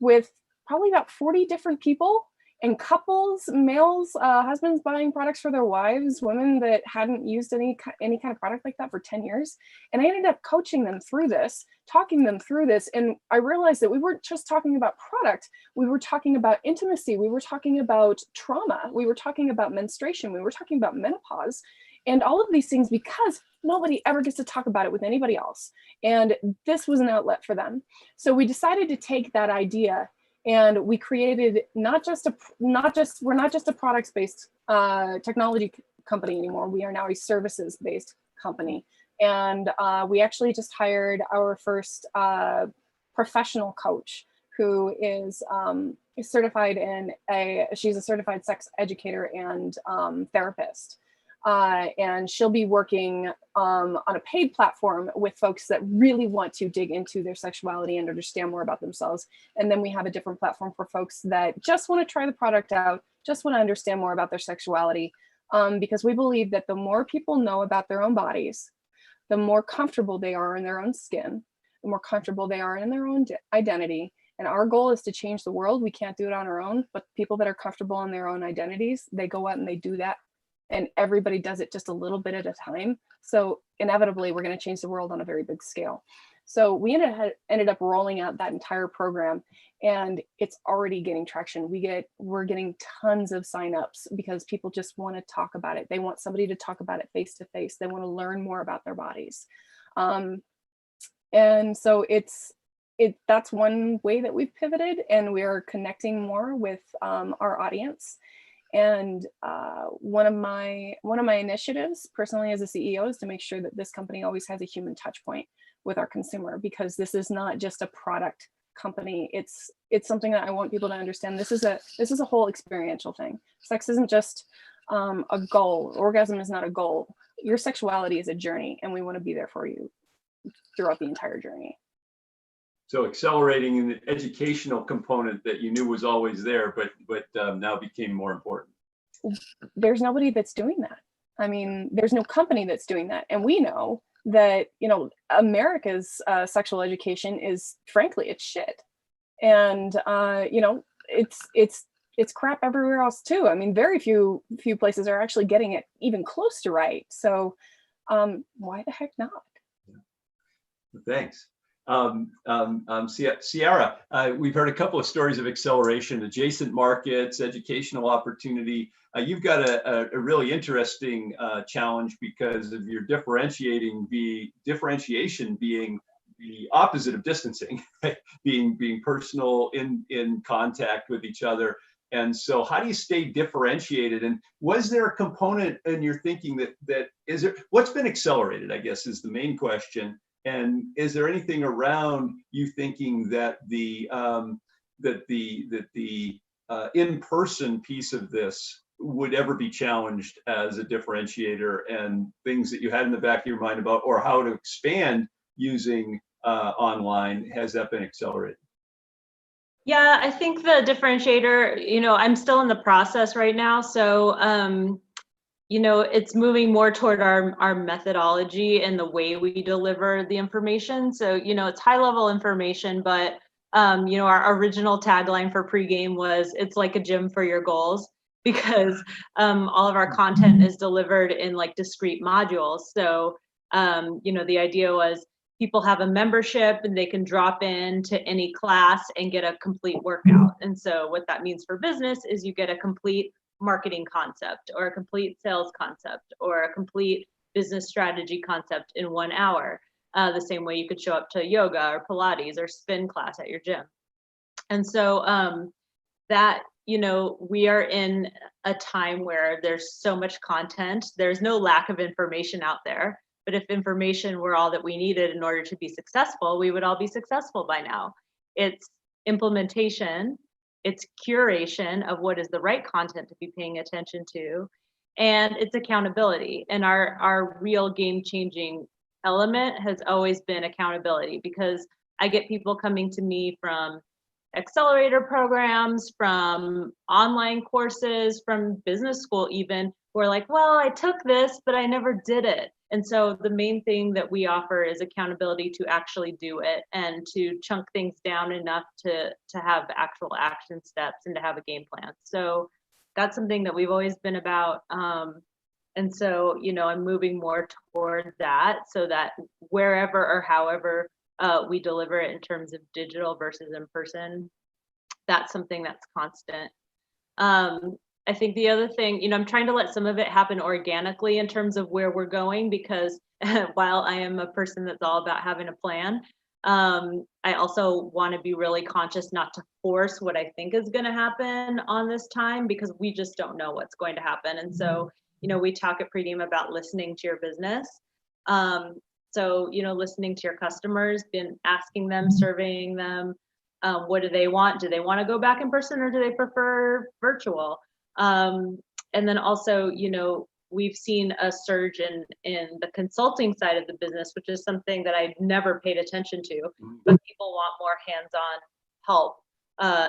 with probably about 40 different people, and couples, males, husbands buying products for their wives, women that hadn't used any kind of product like that for 10 years. And I ended up coaching them through this, talking them through this. And I realized that we weren't just talking about product. We were talking about intimacy. We were talking about trauma. We were talking about menstruation. We were talking about menopause. And all of these things, because nobody ever gets to talk about it with anybody else. And this was an outlet for them. So we decided to take that idea, and we created we're not just a products-based technology company anymore. We are now a services-based company. And we actually just hired our first professional coach, who is certified she's a certified sex educator and therapist. And she'll be working on a paid platform with folks that really want to dig into their sexuality and understand more about themselves. And then we have a different platform for folks that just want to try the product out, just want to understand more about their sexuality. Because we believe that the more people know about their own bodies, the more comfortable they are in their own skin, the more comfortable they are in their own identity. And our goal is to change the world. We can't do it on our own, but people that are comfortable in their own identities, they go out and they do that. And everybody does it just a little bit at a time. So inevitably, we're going to change the world on a very big scale. So we ended up rolling out that entire program, and it's already getting traction. We're getting tons of signups because people just want to talk about it. They want somebody to talk about it face to face. They want to learn more about their bodies. And so that's one way that we've pivoted, and we are connecting more with our audience. And one of my initiatives personally as a CEO is to make sure that this company always has a human touch point with our consumer, because this is not just a product company. It's something that I want people to understand. This is a whole experiential thing. Sex isn't just a goal. Orgasm is not a goal. Your sexuality is a journey, and we want to be there for you throughout the entire journey. So accelerating an educational component that you knew was always there, but now became more important. There's nobody that's doing that. I mean, there's no company that's doing that. And we know that, America's sexual education is, frankly, it's shit. And, it's crap everywhere else too. I mean, very few places are actually getting it even close to right. So why the heck not? Thanks. Sierra, we've heard a couple of stories of acceleration, adjacent markets, educational opportunity. You've got a really interesting challenge because of your differentiation being the opposite of distancing, right? being personal in contact with each other. And so how do you stay differentiated? And was there a component in your thinking that is there, what's been accelerated, I guess, is the main question. And is there anything around you thinking that the in-person piece of this would ever be challenged as a differentiator, and things that you had in the back of your mind about, or how to expand using online, has that been accelerated? Yeah, I think the differentiator, I'm still in the process right now. So, it's moving more toward our methodology and the way we deliver the information. So, it's high level information, but, our original tagline for pregame was, it's like a gym for your goals, because all of our content is delivered in like discrete modules. So, the idea was people have a membership and they can drop in to any class and get a complete workout. And so what that means for business is you get a complete marketing concept, or a complete sales concept, or a complete business strategy concept in 1 hour. The same way you could show up to yoga or Pilates or spin class at your gym. And so that, we are in a time where there's so much content. There's no lack of information out there. But if information were all that we needed in order to be successful, we would all be successful by now. It's implementation, it's curation of what is the right content to be paying attention to, and it's accountability. And our real game-changing element has always been accountability, because I get people coming to me from accelerator programs, from online courses, from business school even, who are like, well, I took this, but I never did it. And so the main thing that we offer is accountability to actually do it, and to chunk things down enough to have actual action steps and to have a game plan. So that's something that we've always been about. And so, I'm moving more toward that, so that wherever or however we deliver it in terms of digital versus in person, that's something that's constant. I think the other thing, I'm trying to let some of it happen organically in terms of where we're going, because while I am a person that's all about having a plan, I also want to be really conscious not to force what I think is going to happen on this time, because we just don't know what's going to happen. And so, we talk at Pregame about listening to your business. So, listening to your customers, been asking them, surveying them, what do they want? Do they want to go back in person, or do they prefer virtual? And then also, we've seen a surge in the consulting side of the business, which is something that I never paid attention to, but people want more hands-on help,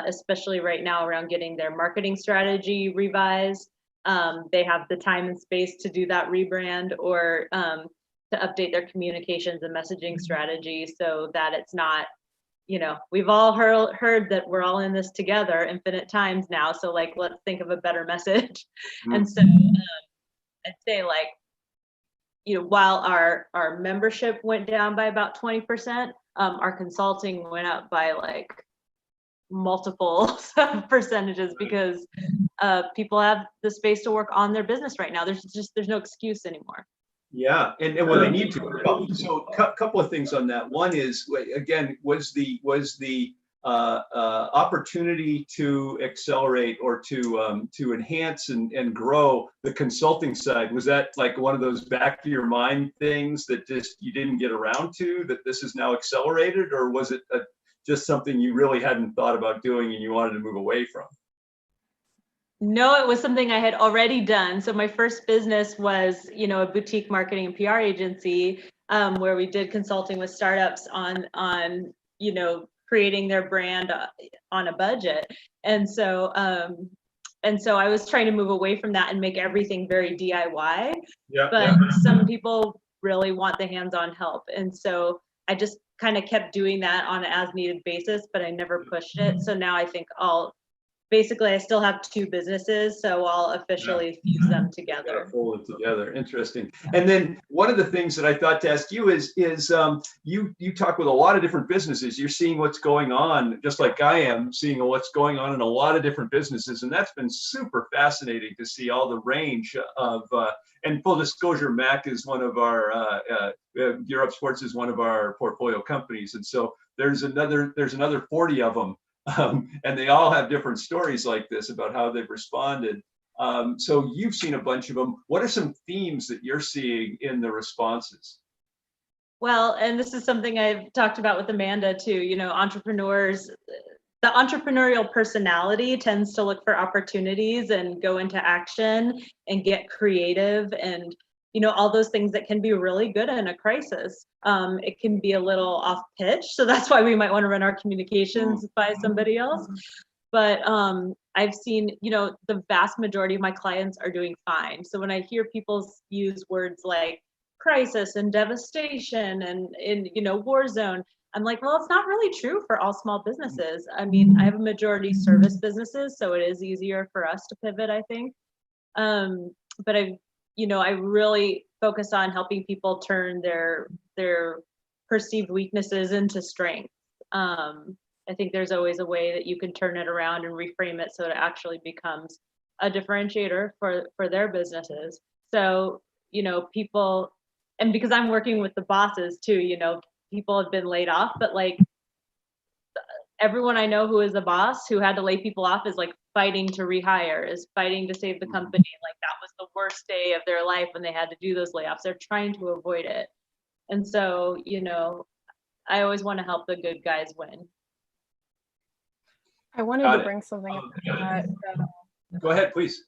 especially right now around getting their marketing strategy revised. They have the time and space to do that rebrand, or to update their communications and messaging strategy, so that it's not, we've all heard that we're all in this together infinite times now. So let's think of a better message. And so I'd say while our membership went down by about 20%, our consulting went up by multiple percentages, because people have the space to work on their business right now. There's no excuse anymore. Yeah, and when they need to. So a couple of things on that. One is, again, was the opportunity to accelerate or to enhance and grow the consulting side, was that one of those back of your mind things that just you didn't get around to, that this is now accelerated, or was it just something you really hadn't thought about doing and you wanted to move away from? No, it was something I had already done. So my first business was, a boutique marketing and PR agency, where we did consulting with startups on creating their brand on a budget. And so I was trying to move away from that and make everything very DIY. But some people really want the hands-on help. And so I just kind of kept doing that on an as-needed basis, but I never pushed it. So now I think I still have two businesses, so I'll officially fuse them together. Fold it together. Interesting. And then one of the things that I thought to ask you is you talk with a lot of different businesses. You're seeing what's going on, just like I am seeing what's going on in a lot of different businesses, and that's been super fascinating to see all the range of. And full disclosure, Mac is one of our Europe Sports is one of our portfolio companies, and so there's another 40 of them. And they all have different stories like this about how they've responded. So you've seen a bunch of them. What are some themes that you're seeing in the responses? Well, and this is something I've talked about with Amanda too. Entrepreneurs, the entrepreneurial personality tends to look for opportunities and go into action and get creative, and all those things that can be really good in a crisis. It can be a little off pitch, so that's why we might want to run our communications by somebody else. But I've seen, the vast majority of my clients are doing fine. So when I hear people use words like crisis and devastation and war zone, I'm like, well, it's not really true for all small businesses. I mean, I have a majority service businesses, so it is easier for us to pivot, I think. But I really focus on helping people turn their perceived weaknesses into strengths. I think there's always a way that you can turn it around and reframe it so it actually becomes a differentiator for their businesses. So, people, and because I'm working with the bosses too, people have been laid off, but everyone I know who is a boss who had to lay people off is fighting to rehire, is fighting to save the company. That was the worst day of their life when they had to do those layoffs. They're trying to avoid it. And so, I always want to help the good guys win. I wanted Got to it. bring something up Go ahead, please.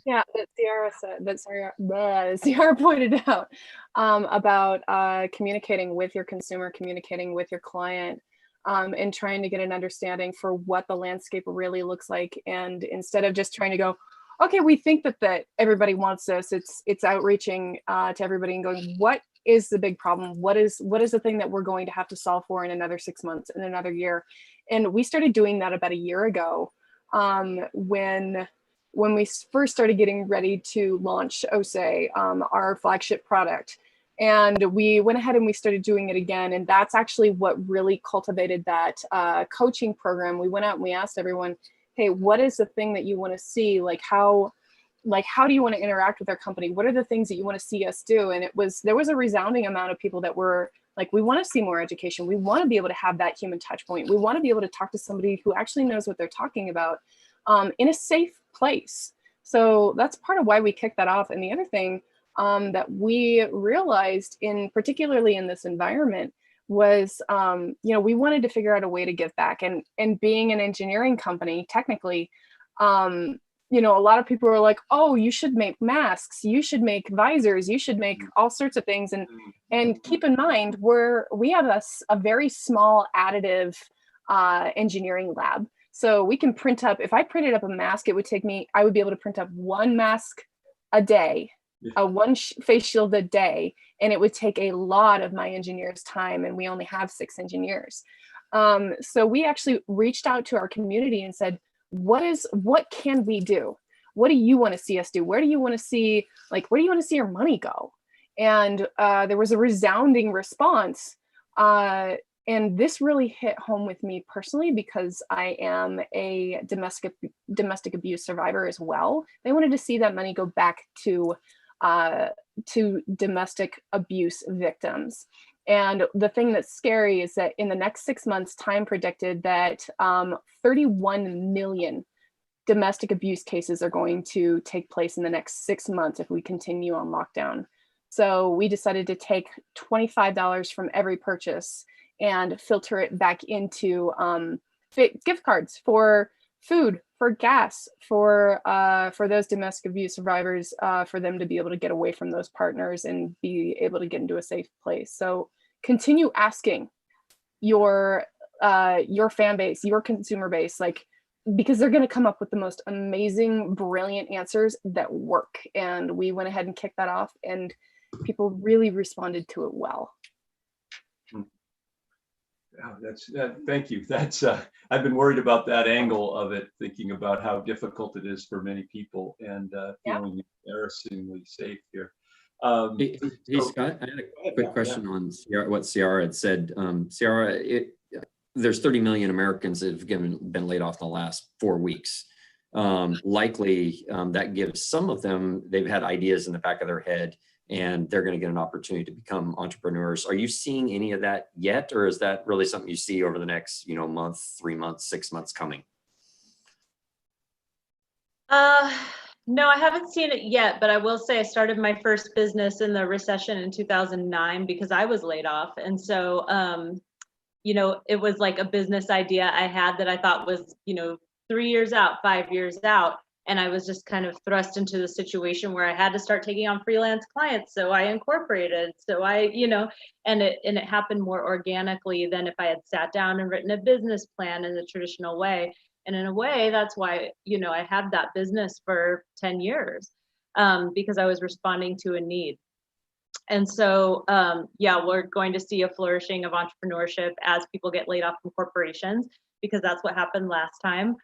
yeah, that Ciara said, that Ciara pointed out about communicating with your consumer, communicating with your client, and trying to get an understanding for what the landscape really looks like. And instead of just trying to go, okay, we think that everybody wants this, it's outreaching to everybody and going, what is the big problem? What is the thing that we're going to have to solve for in another 6 months, in another year? And we started doing that about a year ago, when we first started getting ready to launch OSE, our flagship product. And we went ahead and we started doing it again. And that's actually what really cultivated that coaching program. We went out and we asked everyone, hey, what is the thing that you want to see? How do you want to interact with our company? What are the things that you want to see us do? And there was a resounding amount of people that were like, we want to see more education. We want to be able to have that human touch point. We want to be able to talk to somebody who actually knows what they're talking about in a safe place. So that's part of why we kicked that off. And the other thing that we realized, particularly in this environment, was we wanted to figure out a way to give back. And being an engineering company, technically, a lot of people were like, oh, you should make masks, you should make visors, you should make all sorts of things. And keep in mind, we have a very small additive engineering lab. So we can print up, if I printed up a mask, I would be able to print up one mask a day, one face shield a day, and it would take a lot of my engineers' time, and we only have 6 engineers. So we actually reached out to our community and said, what can we do? What do you want to see us do? Where do you want to see your money go? And there was a resounding response. And this really hit home with me personally because I am a domestic abuse survivor as well. They wanted to see that money go back to domestic abuse victims. And the thing that's scary is that in the next 6 months, Time predicted that 31 million domestic abuse cases are going to take place in the next 6 months if we continue on lockdown. So we decided to take $25 from every purchase and filter it back into gift cards for food, for gas, for those domestic abuse survivors, for them to be able to get away from those partners and be able to get into a safe place. So continue asking your fan base, your consumer base, because they're going to come up with the most amazing, brilliant answers that work. And we went ahead and kicked that off, and people really responded to it well. Oh, thank you. I've been worried about that angle of it, thinking about how difficult it is for many people, and feeling embarrassingly safe here. Hey, Scott, I had a quick question on what Ciara had said. Ciara, there's 30 million Americans that have been laid off in the last 4 weeks. Likely that gives some of them, they've had ideas in the back of their head, and they're going to get an opportunity to become entrepreneurs. Are you seeing any of that yet? Or is that really something you see over the next, month, 3 months, 6 months coming? No, I haven't seen it yet, but I will say I started my first business in the recession in 2009 because I was laid off. And so, it was like a business idea I had that I thought was, 3 years out, 5 years out. And I was just kind of thrust into the situation where I had to start taking on freelance clients. So I incorporated, and it happened more organically than if I had sat down and written a business plan in the traditional way. And in a way, that's why, I had that business for 10 years because I was responding to a need. And so, we're going to see a flourishing of entrepreneurship as people get laid off from corporations, because that's what happened last time.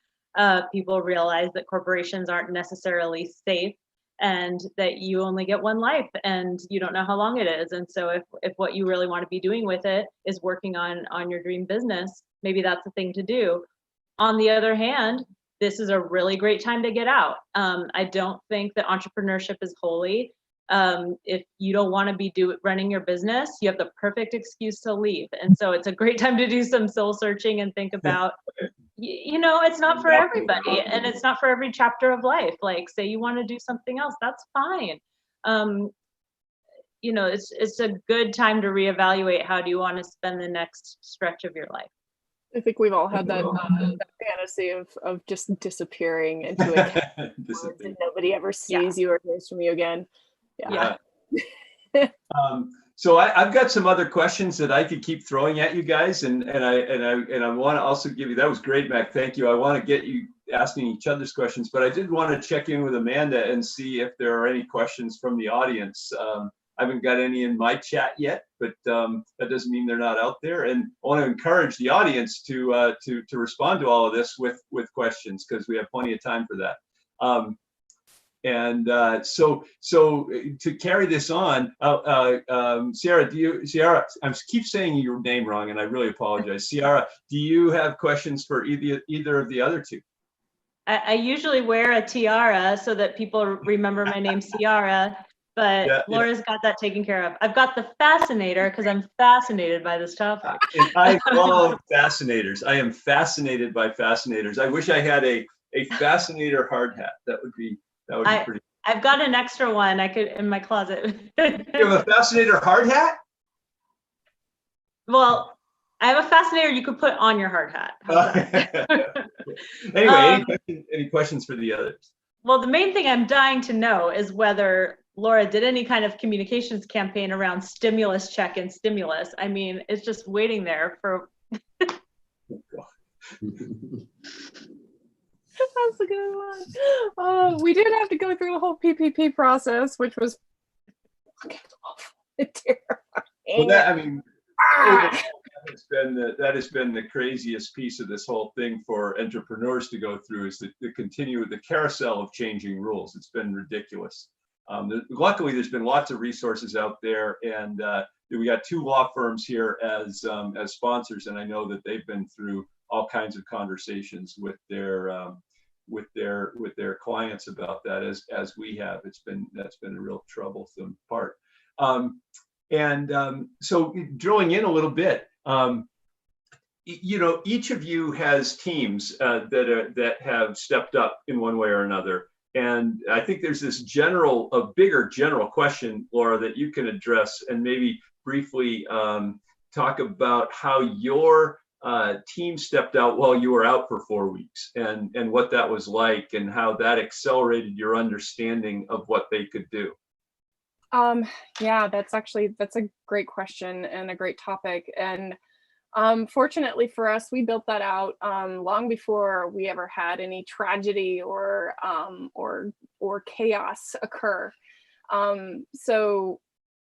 People realize that corporations aren't necessarily safe and that you only get one life and you don't know how long it is. And so if what you really want to be doing with it is working on your dream business, maybe that's the thing to do. On the other hand, this is a really great time to get out. I don't think that entrepreneurship is holy. If you don't want to be running your business, you have the perfect excuse to leave. And so it's a great time to do some soul searching and think about, it's not for everybody and it's not for every chapter of life. Like, say you want to do something else, that's fine. It's a good time to reevaluate how do you want to spend the next stretch of your life. I think we've all had that, that fantasy of just disappearing into a cat and nobody ever sees you or hears from you again. Yeah. So I've got some other questions that I could keep throwing at you guys, and I want to also give you, that was great, Mac. Thank you. I want to get you asking each other's questions, but I did want to check in with Amanda and see if there are any questions from the audience. I haven't got any in my chat yet, but that doesn't mean they're not out there. And I want to encourage the audience to respond to all of this with questions, because we have plenty of time for that. So to carry this on, Ciara, I keep saying your name wrong, and I really apologize. Ciara, do you have questions for either of the other two? I usually wear a tiara so that people remember my name, Ciara, but Yeah, Laura's got that taken care of. I've got the fascinator because I'm fascinated by this topic. And I love fascinators. I am fascinated by fascinators. I wish I had a fascinator hard hat. That would be pretty. I've got an extra one I could in my closet. You have a fascinator hard hat? Well, I have a fascinator you could put on your hard hat. Anyway, any questions for the others? Well, the main thing I'm dying to know is whether Laura did any kind of communications campaign around stimulus check and stimulus. I mean, it's just waiting there for. That's a good one. We did have to go through the whole PPP process, which was terrifying. Well, that has been the craziest piece of this whole thing for entrepreneurs to go through, is the continue the carousel of changing rules. It's been ridiculous. Luckily, there's been lots of resources out there, and we got 2 law firms here as sponsors, and I know that they've been through all kinds of conversations with their clients about that, as we have. That's been a real troublesome part. So drilling in a little bit, each of you has teams that have stepped up in one way or another. And I think there's this bigger general question, Laura, that you can address, and maybe briefly talk about how your team stepped out while you were out for 4 weeks, and what that was like, and how that accelerated your understanding of what they could do. Yeah, that's a great question and a great topic. And fortunately for us, we built that out long before we ever had any tragedy or chaos occur.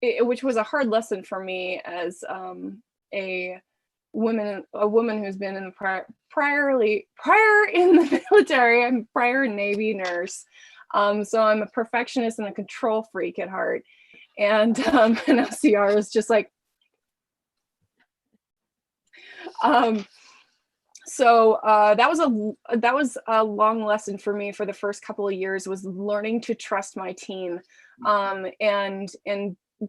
Which was a hard lesson for me as a woman who's been in the prior in the military. I'm prior Navy nurse. So I'm a perfectionist and a control freak at heart. And OCR is just like, that was a long lesson for me for the first couple of years, was learning to trust my team, and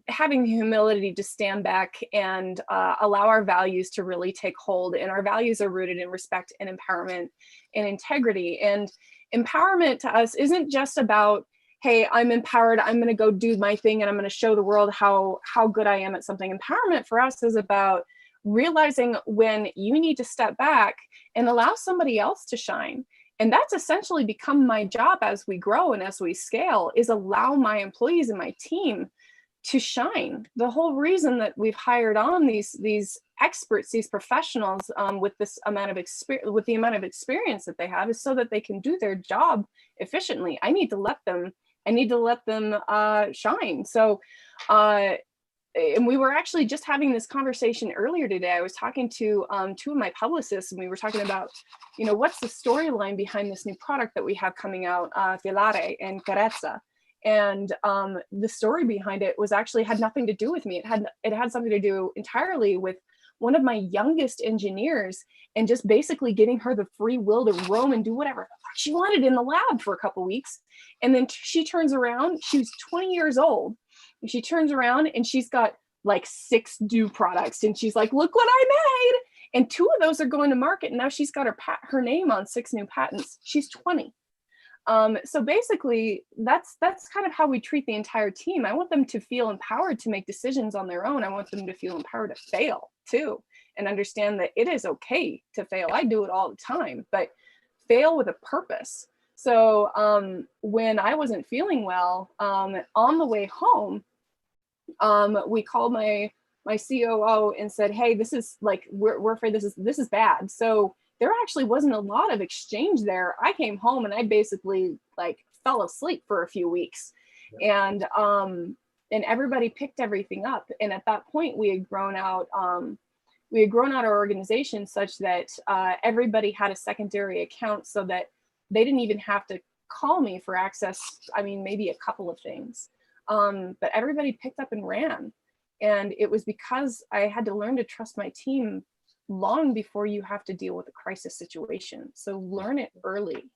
having the humility to stand back and allow our values to really take hold. And our values are rooted in respect and empowerment and integrity. And empowerment to us isn't just about, hey, I'm empowered, I'm going to go do my thing, and I'm going to show the world how good I am at something. Empowerment for us is about realizing when you need to step back and allow somebody else to shine. And that's essentially become my job as we grow and as we scale, is allow my employees and my team to shine. The whole reason that we've hired on these experts, these professionals, with the amount of experience that they have, is so that they can do their job efficiently. I need to let them shine. So, and we were actually just having this conversation earlier today. I was talking to 2 of my publicists, and we were talking about, what's the storyline behind this new product that we have coming out, Filare and Carezza. And the story behind it had nothing to do with me. It had something to do entirely with one of my youngest engineers, and just basically giving her the free will to roam and do whatever she wanted in the lab for a couple weeks. And then she turns around, she was 20 years old. And she turns around and she's got like 6 new products. And she's like, look what I made. And 2 of those are going to market. And now she's got her name on 6 new patents. She's 20. So basically, that's kind of how we treat the entire team. I want them to feel empowered to make decisions on their own. I want them to feel empowered to fail too, and understand that it is okay to fail. I do it all the time, but fail with a purpose. So when I wasn't feeling well, on the way home, we called my COO and said, hey, this is like, we're afraid this is bad. So there actually wasn't a lot of exchange there. I came home and I basically like fell asleep for a few weeks, and everybody picked everything up. And at that point we had grown out our organization such that everybody had a secondary account, so that they didn't even have to call me for access. I mean, maybe a couple of things, but everybody picked up and ran. And it was because I had to learn to trust my team long before you have to deal with a crisis situation. So learn it early.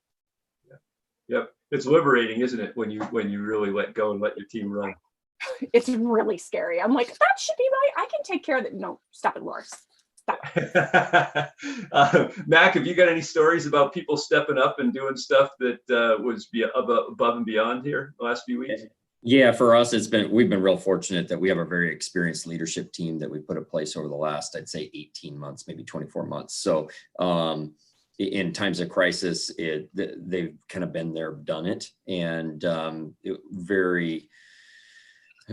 Yep. It's liberating, isn't it, when you really let go and let your team run? It's really scary. I'm like, that should be I can take care of it. No, stop it, Laura. Stop it. Mac, have you got any stories about people stepping up and doing stuff that was above and beyond here the last few weeks? Yeah, for us, we've been real fortunate that we have a very experienced leadership team that we put in place over the last, I'd say 18 months, maybe 24 months. So in times of crisis, they've kind of been there, done it. And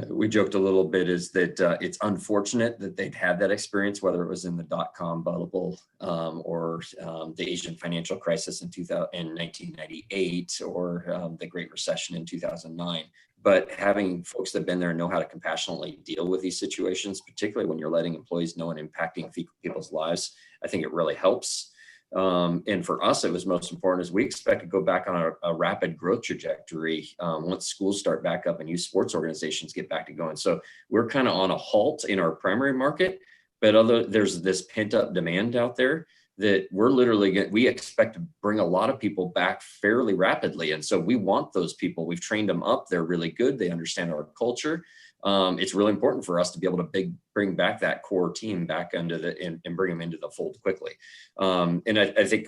we joked a little bit is that it's unfortunate that they'd had that experience, whether it was in the dot-com bubble or the Asian financial crisis in 1998 or the Great Recession in 2009. But having folks that have been there and know how to compassionately deal with these situations, particularly when you're letting employees know and impacting people's lives, I think it really helps. And for us, it was most important as we expect to go back on a rapid growth trajectory once schools start back up and youth sports organizations get back to going. So we're kind of on a halt in our primary market, but there's this pent up demand out there that we're we expect to bring a lot of people back fairly rapidly. And so we want those people. We've trained them up. They're really good. They understand our culture. It's really important for us to be able to bring back that core team back and bring them into the fold quickly. And I think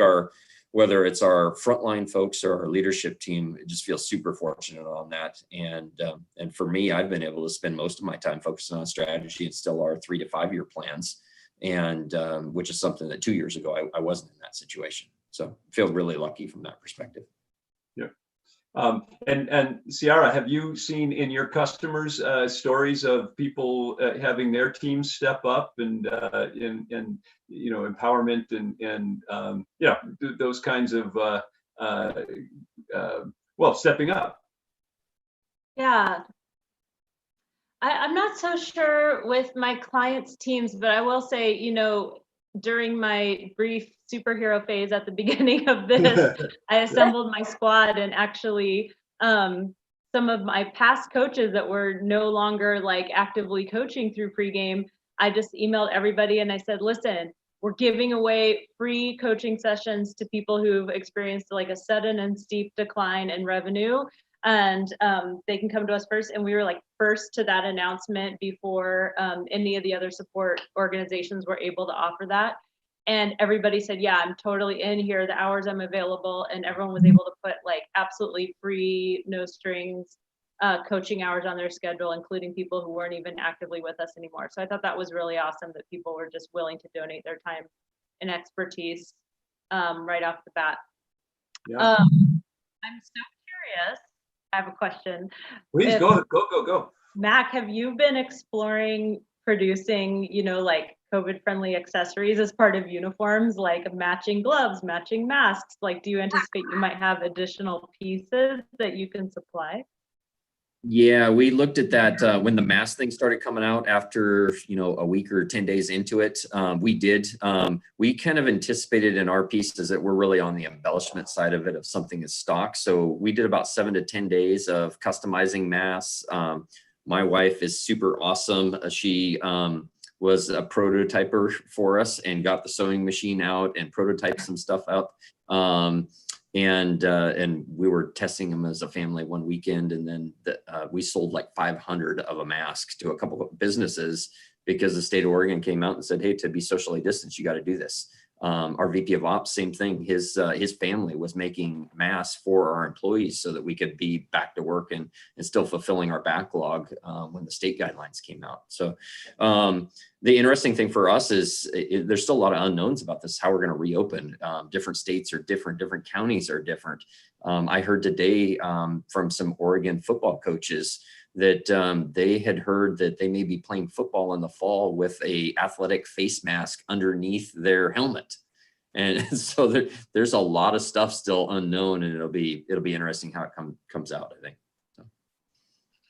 whether it's our frontline folks or our leadership team, I just feel super fortunate on that. And for me, I've been able to spend most of my time focusing on strategy and still our 3 to 5 year plans. And which is something that 2 years ago, I wasn't in that situation. So I feel really lucky from that perspective. Yeah. And Ciara, have you seen in your customers stories of people having their teams step up and empowerment and those kinds of stepping up? Yeah. I'm not so sure with my clients' teams, but I will say, during my brief superhero phase at the beginning of this, I assembled my squad, and actually some of my past coaches that were no longer like actively coaching through pregame, I just emailed everybody and I said, listen, we're giving away free coaching sessions to people who've experienced like a sudden and steep decline in revenue. And they can come to us first. And we were like first to that announcement before any of the other support organizations were able to offer that. And everybody said, yeah, I'm totally in here, the hours I'm available. And everyone was able to put like absolutely free, no strings coaching hours on their schedule, including people who weren't even actively with us anymore. So I thought that was really awesome that people were just willing to donate their time and expertise right off the bat. Yeah. I'm so curious. I have a question. Please go. Mac, have you been exploring producing, like COVID-friendly accessories as part of uniforms, like matching gloves, matching masks? Like, do you anticipate you might have additional pieces that you can supply? Yeah, we looked at that when the mask thing started coming out after, a week or 10 days into it. We kind of anticipated in our pieces that we're really on the embellishment side of it, of something that's stock. So we did about 7 to 10 days of customizing masks. My wife is super awesome. She was a prototyper for us and got the sewing machine out and prototyped some stuff up. And we were testing them as a family one weekend, and then we sold like 500 of a mask to a couple of businesses because the state of Oregon came out and said, hey, to be socially distanced, you got to do this. Our VP of Ops, same thing. His family was making masks for our employees so that we could be back to work and still fulfilling our backlog when the state guidelines came out. So the interesting thing for us is there's still a lot of unknowns about this, how we're going to reopen. Different states are different counties are different. I heard today from some Oregon football coaches that they had heard that they may be playing football in the fall with a athletic face mask underneath their helmet. And so there's a lot of stuff still unknown, and it'll be interesting how it comes out, I think.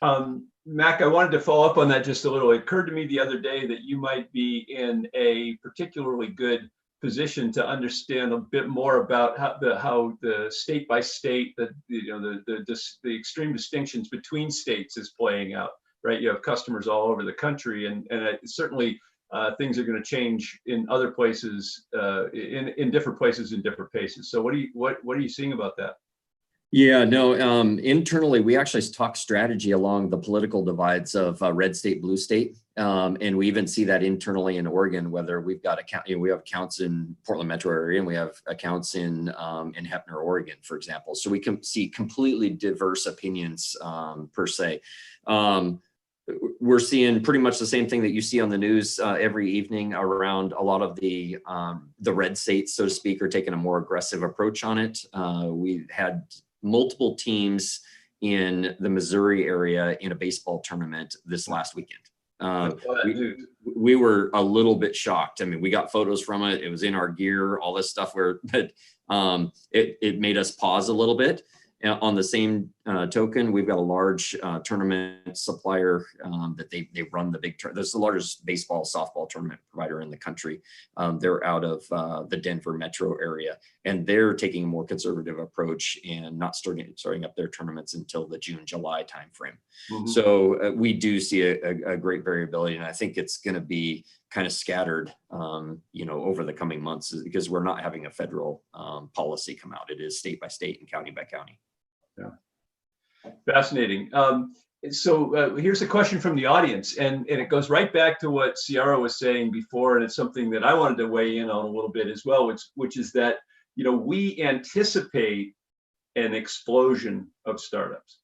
So. Mac, I wanted to follow up on that just a little. It occurred to me the other day that you might be in a particularly good position to understand a bit more about how the state by state, the extreme distinctions between states is playing out, right? You have customers all over the country, and certainly things are going to change in other places, in different places, in different paces. So what are you seeing about that? Yeah, no, internally, we actually talk strategy along the political divides of red state, blue state. And we even see that internally in Oregon, whether we've got we have accounts in Portland metro area and we have accounts in Heppner, Oregon, for example. So we can see completely diverse opinions per se. We're seeing pretty much the same thing that you see on the news every evening around a lot of the red states, so to speak, are taking a more aggressive approach on it. We had multiple teams in the Missouri area in a baseball tournament this last weekend. We were a little bit shocked. I mean, we got photos from it. It was in our gear, all this stuff but it made us pause a little bit. On the same token, we've got a large tournament supplier that they run the big tournament. This is the largest baseball, softball tournament provider in the country. They're out of the Denver metro area, and they're taking a more conservative approach and not starting up their tournaments until the June, July timeframe. Mm-hmm. So we do see a great variability, and I think it's going to be kind of scattered, over the coming months because we're not having a federal policy come out. It is state by state and county by county. Yeah, fascinating. So here's a question from the audience, and it goes right back to what Ciara was saying before, and it's something that I wanted to weigh in on a little bit as well, which is that we anticipate an explosion of startups.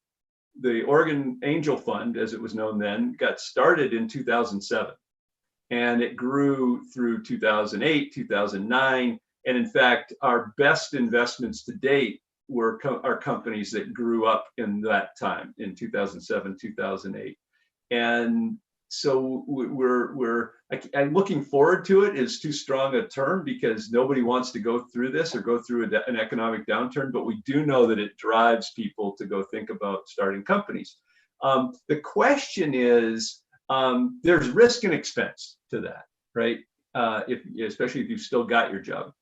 The Oregon Angel Fund, as it was known then, got started in 2007, and it grew through 2008, 2009, and in fact, our best investments to date are companies that grew up in that time, in 2007, 2008. And so I'm looking forward to it is too strong a term because nobody wants to go through this or go through an economic downturn, but we do know that it drives people to go think about starting companies. The question is, there's risk and expense to that, right? Especially if you've still got your job.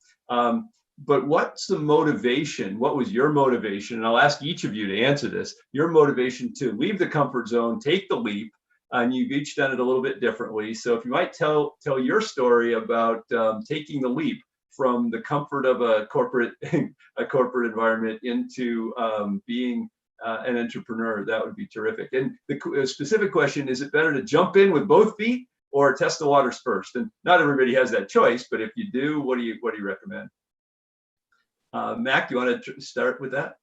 But what's the motivation? What was your motivation? And I'll ask each of you to answer this. Your motivation to leave the comfort zone, take the leap, and you've each done it a little bit differently. So if you might tell your story about taking the leap from the comfort of a corporate environment into being an entrepreneur, that would be terrific. And the specific question, is it better to jump in with both feet or test the waters first? And not everybody has that choice, but if you do, what do you recommend? Mac, do you want to start with that?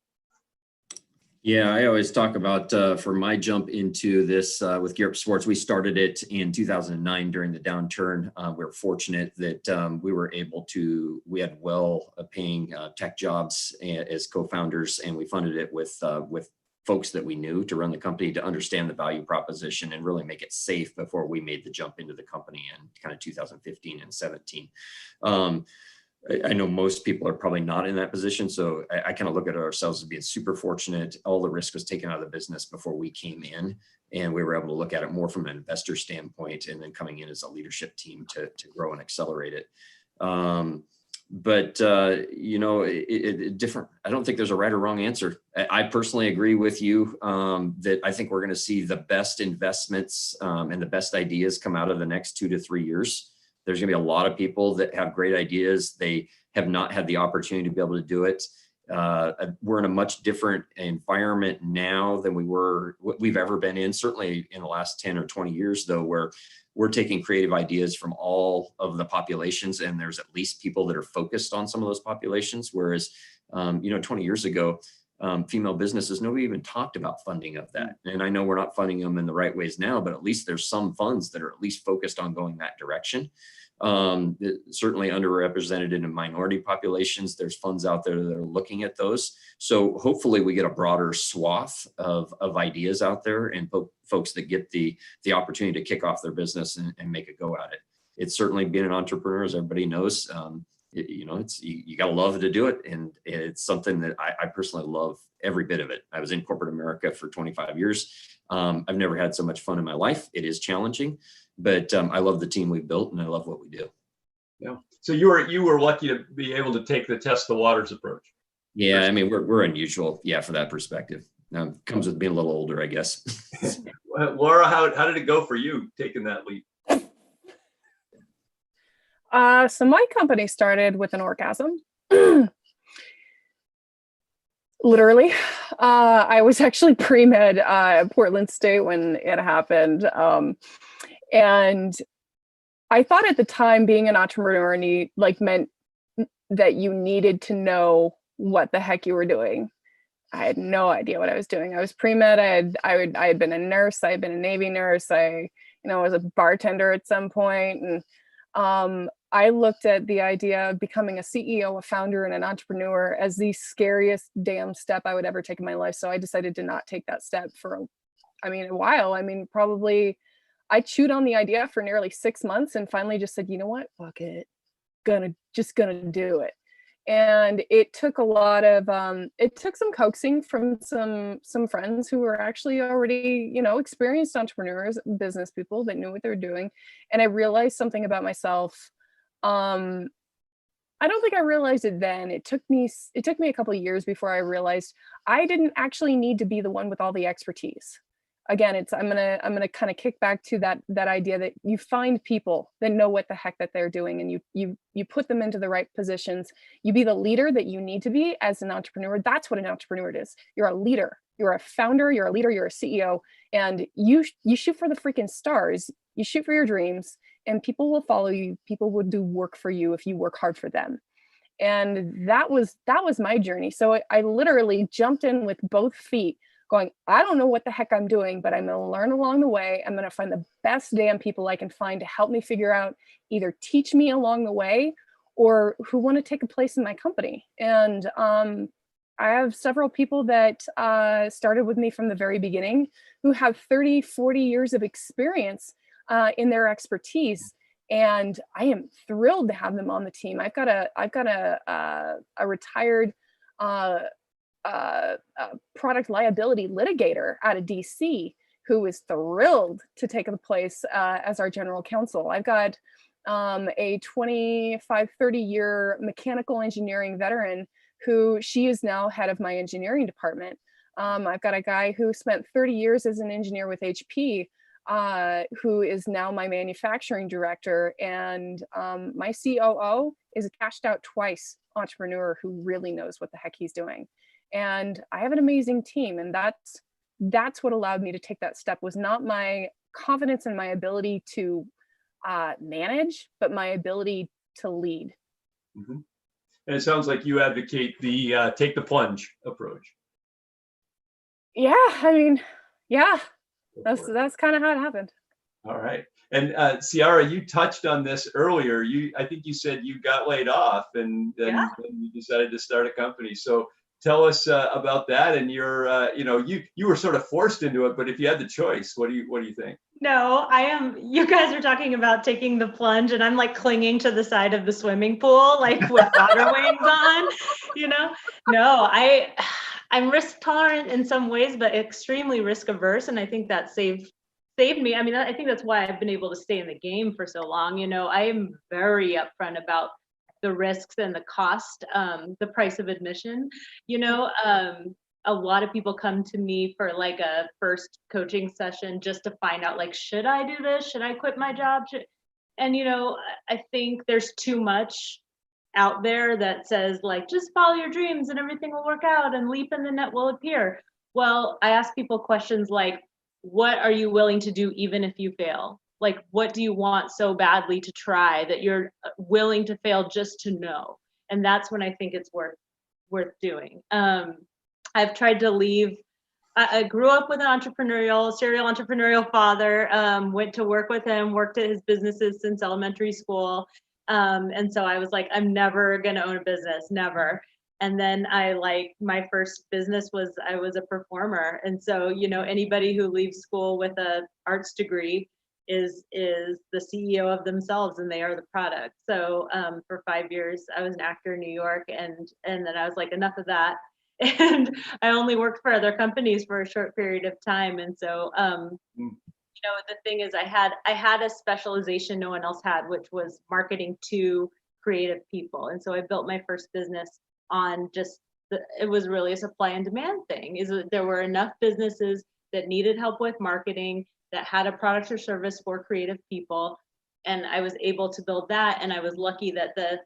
Yeah, I always talk about for my jump into this with Gear Up Sports, we started it in 2009 during the downturn. We're fortunate that we had well-paying tech jobs as co-founders, and we funded it with folks that we knew to run the company, to understand the value proposition and really make it safe before we made the jump into the company in kind of 2015 and 17. I know most people are probably not in that position. So I kind of look at ourselves as being super fortunate. All the risk was taken out of the business before we came in, and we were able to look at it more from an investor standpoint and then coming in as a leadership team to grow and accelerate it. Different. I don't think there's a right or wrong answer. I personally agree with you that I think we're going to see the best investments and the best ideas come out of the next 2 to 3 years. There's going to be a lot of people that have great ideas. They have not had the opportunity to be able to do it. We're in a much different environment now than we've ever been in, certainly in the last 10 or 20 years, though, where we're taking creative ideas from all of the populations, and there's at least people that are focused on some of those populations. Whereas, 20 years ago, female businesses, nobody even talked about funding of that. And I know we're not funding them in the right ways now, but at least there's some funds that are at least focused on going that direction. Certainly underrepresented in minority populations, there's funds out there that are looking at those. So hopefully we get a broader swath of ideas out there, and folks that get the opportunity to kick off their business and make a go at it. It's certainly being an entrepreneur, as everybody knows, you got to love to do it. And it's something that I personally love every bit of it. I was in corporate America for 25 years. I've never had so much fun in my life. It is challenging, but I love the team we've built, and I love what we do. Yeah. So you were lucky to be able to take the test the waters approach. Yeah, I mean, we're unusual, for that perspective. Comes with being a little older, I guess. Laura, how did it go for you taking that leap? So my company started with an orgasm. Literally. I was actually pre-med at Portland State when it happened. And I thought at the time being an entrepreneur meant that you needed to know what the heck you were doing. I had no idea what I was doing. I was pre-med. I had been a nurse. I had been a Navy nurse. I was a bartender at some point. And I looked at the idea of becoming a CEO, a founder, and an entrepreneur as the scariest damn step I would ever take in my life. So I decided to not take that step for a while. Probably I chewed on the idea for nearly 6 months and finally just said, you know what, fuck it, gonna do it. And it took a lot of, it took some coaxing from some friends who were actually already, experienced entrepreneurs, business people that knew what they were doing. And I realized something about myself. I don't think I realized it then. It took me a couple of years before I realized I didn't actually need to be the one with all the expertise. Again, I'm gonna kind of kick back to that idea that you find people that know what the heck that they're doing, and you put them into the right positions. You be the leader that you need to be as an entrepreneur. That's what an entrepreneur is. You're a leader. You're a founder. You're a leader. You're a CEO, and you shoot for the freaking stars. You shoot for your dreams, and people will follow you. People will do work for you if you work hard for them. And that was my journey. So I literally jumped in with both feet, going, I don't know what the heck I'm doing, but I'm going to learn along the way. I'm going to find the best damn people I can find to help me figure out, either teach me along the way or who want to take a place in my company. And I have several people that started with me from the very beginning who have 30, 40 years of experience in their expertise. And I am thrilled to have them on the team. I've got a retired product liability litigator out of DC who is thrilled to take the place as our general counsel. I've got a 25, 30-year mechanical engineering veteran who she is now head of my engineering department. I've got a guy who spent 30 years as an engineer with HP who is now my manufacturing director. And my COO is a cashed out twice entrepreneur who really knows what the heck he's doing. And I have an amazing team, and that's what allowed me to take that step, was not my confidence in my ability to manage, but my ability to lead. Mm-hmm. And it sounds like you advocate the take the plunge approach. Yeah, that's kind of how it happened. All right. And Ciara, you touched on this earlier. I think you said you got laid off and then you decided to start a company. So tell us about that. And you were sort of forced into it, but if you had the choice, what do you think? No, you guys are talking about taking the plunge and I'm like clinging to the side of the swimming pool, like with water wings on, No, I'm risk tolerant in some ways, but extremely risk averse. And I think that saved me. I think that's why I've been able to stay in the game for so long. I am very upfront about the risks and the cost, the price of admission. A lot of people come to me for like a first coaching session just to find out, like, should I do this? Should I quit my job? And, I think there's too much out there that says like, just follow your dreams and everything will work out and leap in the net will appear. Well, I ask people questions like, what are you willing to do even if you fail? Like, what do you want so badly to try that you're willing to fail just to know? And that's when I think it's worth doing. I've tried to leave. I grew up with an serial entrepreneurial father, went to work with him, worked at his businesses since elementary school. And so I was like, I'm never gonna own a business, never. And then my first business was, I was a performer. And so, anybody who leaves school with a arts degree is the CEO of themselves and they are the product. So for 5 years, I was an actor in New York, and then I was like, enough of that. And I only worked for other companies for a short period of time. And so, the thing is, I had a specialization no one else had, which was marketing to creative people. And so I built my first business on it was really a supply and demand thing. Is that there were enough businesses that needed help with marketing, that had a product or service for creative people. And I was able to build that. And I was lucky that the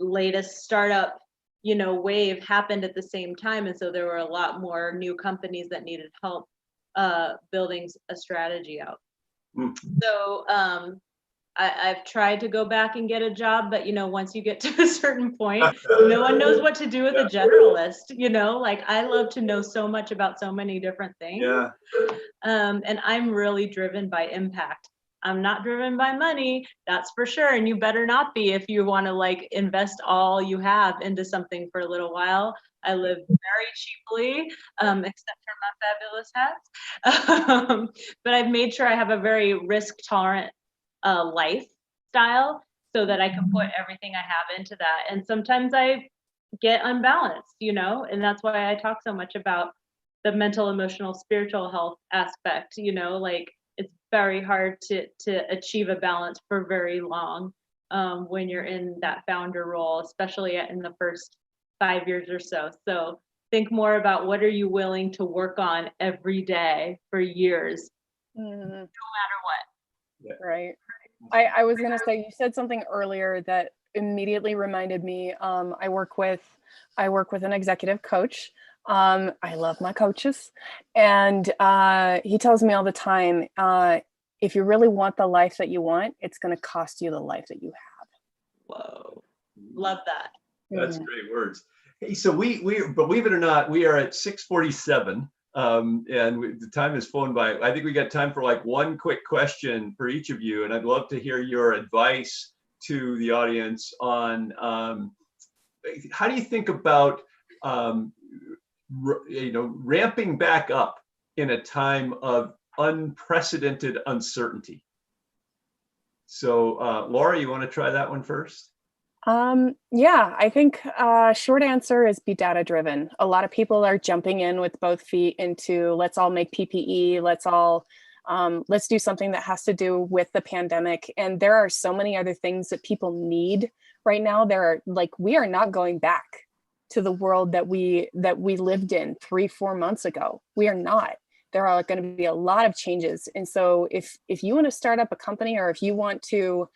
latest startup wave happened at the same time. And so there were a lot more new companies that needed help building a strategy out. So I've tried to go back and get a job, but once you get to a certain point, no one knows what to do with a generalist. Like, I love to know so much about so many different things. Yeah. And I'm really driven by impact. I'm not driven by money, that's for sure. And you better not be if you want to invest all you have into something for a little while. I live very cheaply, except for my fabulous hats. But I've made sure I have a very risk tolerant lifestyle so that I can put everything I have into that. And sometimes I get unbalanced, and that's why I talk so much about the mental, emotional, spiritual health aspect. It's very hard to achieve a balance for very long when you're in that founder role, especially in the first 5 years or so. So think more about what are you willing to work on every day for years, no matter what. Yeah. Right. I was going to say, you said something earlier that immediately reminded me. I work with an executive coach. I love my coaches, and he tells me all the time, if you really want the life that you want, it's going to cost you the life that you have. Whoa, love that. That's great words. Hey, so we believe it or not, we are at 6:47, and the time has flown by. I think we got time for one quick question for each of you, and I'd love to hear your advice to the audience on how do you think about ramping back up in a time of unprecedented uncertainty. So Laura, you want to try that one first? Yeah, I think short answer is be data driven. A lot of people are jumping in with both feet into let's all make PPE, let's do something that has to do with the pandemic. And there are so many other things that people need right now. We are not going back to the world that we lived in 3-4 months ago. We are not. There are going to be a lot of changes. And so if you want to start up a company, or if you want to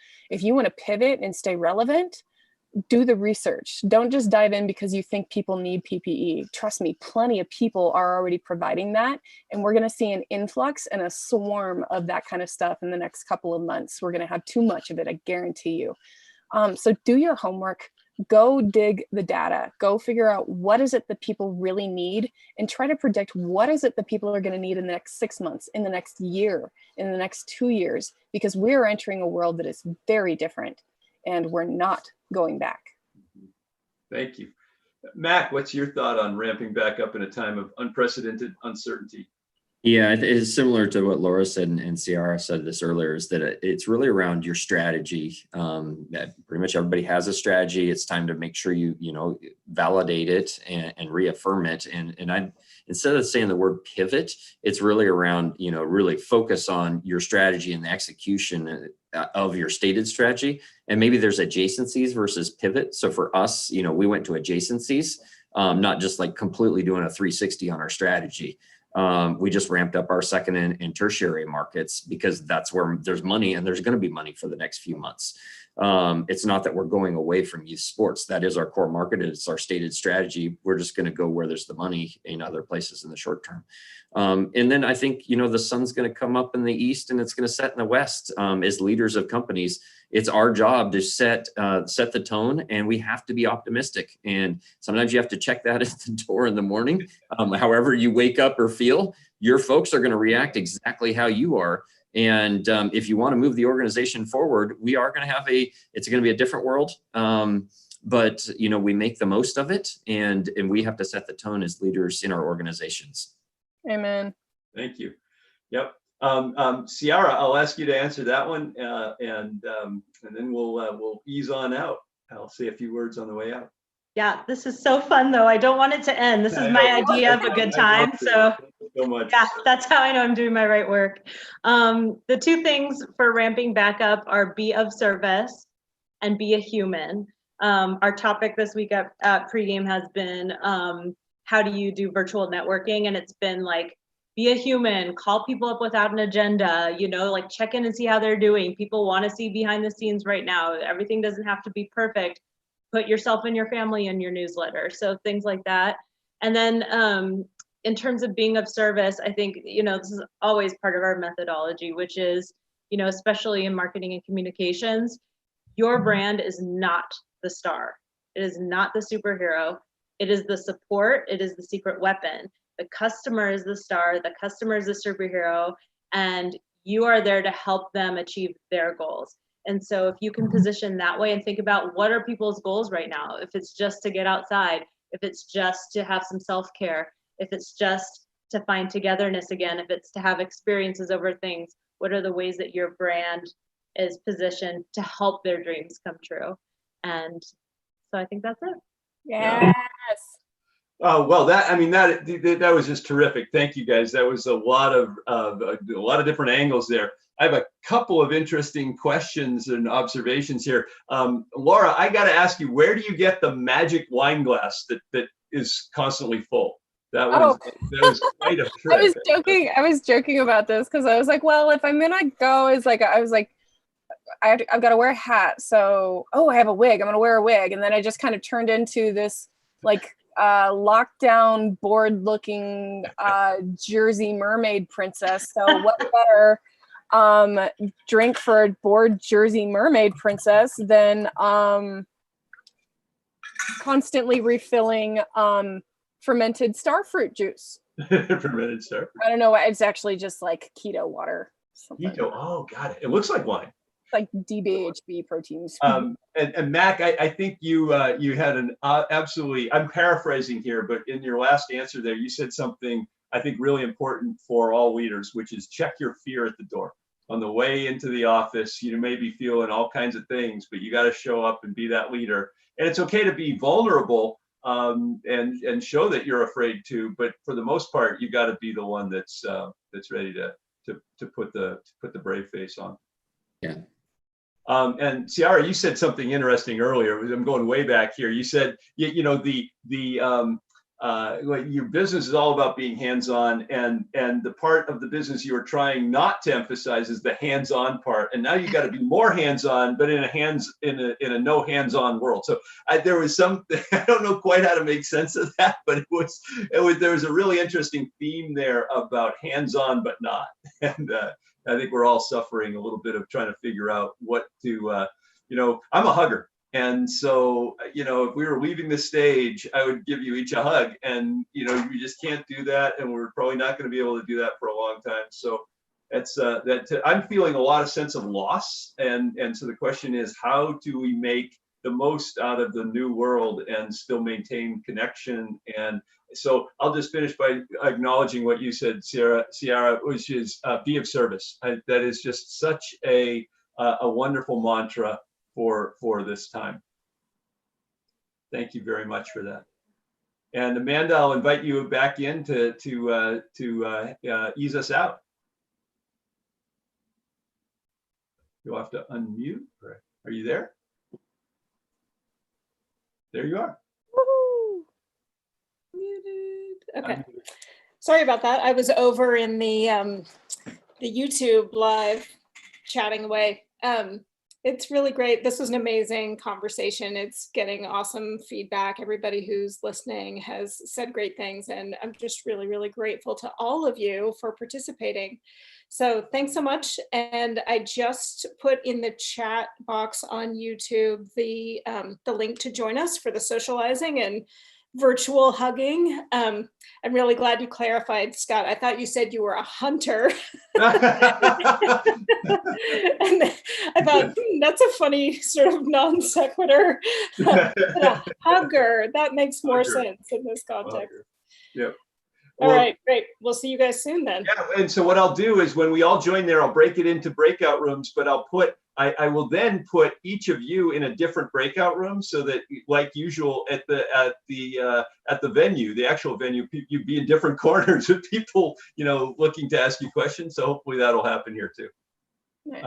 pivot and stay relevant, do the research. Don't just dive in because you think people need PPE. Trust me, plenty of people are already providing that. And we're going to see an influx and a swarm of that kind of stuff in the next couple of months. We're going to have too much of it, I guarantee you. So do your homework. Go dig the data, go figure out what is it that people really need, and try to predict what is it that people are going to need in the next 6 months, in the next year, in the next 2 years, because we're entering a world that is very different and we're not going back. Thank you. Mac, what's your thought on ramping back up in a time of unprecedented uncertainty? Yeah, it's similar to what Laura said, and Ciara said this earlier, is that it's really around your strategy. That pretty much everybody has a strategy. It's time to make sure you validate it and reaffirm it. And I, instead of saying the word pivot, it's really around, really focus on your strategy and the execution of your stated strategy. And maybe there's adjacencies versus pivot. So for us, we went to adjacencies, not just completely doing a 360 on our strategy. We just ramped up our second and tertiary markets because that's where there's money, and there's going to be money for the next few months. It's not that we're going away from youth sports. That is our core market. It's our stated strategy. We're just going to go where there's the money in other places in the short term. And then I think, the sun's going to come up in the east and it's going to set in the west. As leaders of companies, it's our job to set the tone, and we have to be optimistic. And sometimes you have to check that at the door in the morning. However you wake up or feel, your folks are going to react exactly how you are. And if you want to move the organization forward, we are going to have it's going to be a different world. But we make the most of it, and we have to set the tone as leaders in our organizations. Amen. Thank you. Yep. Ciara, I'll ask you to answer that one, and then we'll ease on out. I'll say a few words on the way out. Yeah, this is so fun though. I don't want it to end. This is my idea of a good time. So much. Yeah, that's how I know I'm doing my right work. The two things for ramping back up are be of service and be a human. Our topic this week at pregame has been how do you do virtual networking? And it's been like, be a human, call people up without an agenda, like check in and see how they're doing. People want to see behind the scenes right now. Everything doesn't have to be perfect. Put yourself and your family in your newsletter. So things like that. And then in terms of being of service, I think, this is always part of our methodology, which is, especially in marketing and communications, your brand is not the star. It is not the superhero. It is the support. It is the secret weapon. The customer is the star. The customer is the superhero. And you are there to help them achieve their goals. And so if you can position that way and think about what are people's goals right now, if it's just to get outside, if it's just to have some self-care, if it's just to find togetherness again, if it's to have experiences over things, what are the ways that your brand is positioned to help their dreams come true? And so I think that's it. Yes. Oh, well, that was just terrific. Thank you, guys. That was a lot of different angles there. I have a couple of interesting questions and observations here. Laura, I got to ask you, where do you get the magic wine glass that is constantly full? That was quite a trick. I was joking about this because I was like, well, if I'm gonna go, I've got to wear a hat. So, I have a wig. I'm gonna wear a wig, and then I just kind of turned into this lockdown, bored-looking Jersey mermaid princess. So what better drink for a bored Jersey mermaid princess than constantly refilling fermented starfruit juice. Fermented starfruit. I don't know. It's actually just like keto water. Keto. Oh, got it. It looks like wine. Like DBHB proteins. And Mac, I think you had an absolutely, I'm paraphrasing here, but in your last answer there, you said something I think really important for all leaders, which is check your fear at the door. On the way into the office, you may be feeling all kinds of things, but you got to show up and be that leader. And it's okay to be vulnerable and show that you're afraid to, but for the most part, you got to be the one that's ready to put the brave face on. Yeah. And Ciara, you said something interesting earlier. I'm going way back here. You said, your business is all about being hands-on, and the part of the business you are trying not to emphasize is the hands-on part. And now you got to be more hands-on, but in a no hands-on world. So there was something, I don't know quite how to make sense of that, but there was a really interesting theme there about hands-on but not. And I think we're all suffering a little bit of trying to figure out what to, I'm a hugger. And so, if we were leaving the stage, I would give you each a hug, and, you just can't do that. And we're probably not going to be able to do that for a long time. So that's I'm feeling a lot of sense of loss. And so the question is, how do we make the most out of the new world and still maintain connection? And so I'll just finish by acknowledging what you said, Ciara, which is be of service. That is just such a wonderful mantra for this time. Thank you very much for that. And Amanda, I'll invite you back in to ease us out. You'll have to unmute. Are you there? There you are. Muted. Okay. Sorry about that. I was over in the YouTube live chatting away. It's really great. This was an amazing conversation. It's getting awesome feedback. Everybody who's listening has said great things, and I'm just really, really grateful to all of you for participating. So thanks so much. And I just put in the chat box on YouTube the link to join us for the socializing and virtual hugging. I'm really glad you clarified, Scott. I thought you said you were a hunter. And I thought, that's a funny sort of non sequitur. A hugger, that makes more sense in this context. Yep. All right, great. We'll see you guys soon then. Yeah, and so what I'll do is when we all join there, I'll break it into breakout rooms, but I will then put each of you in a different breakout room so that, like usual, at the venue, the actual venue, you'd be in different corners with people, looking to ask you questions. So hopefully that'll happen here too. Nice.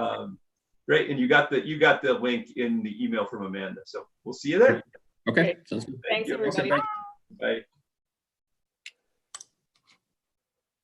Great, and you got the link in the email from Amanda. So we'll see you there. Okay, sounds good. Thanks, everybody. Bye.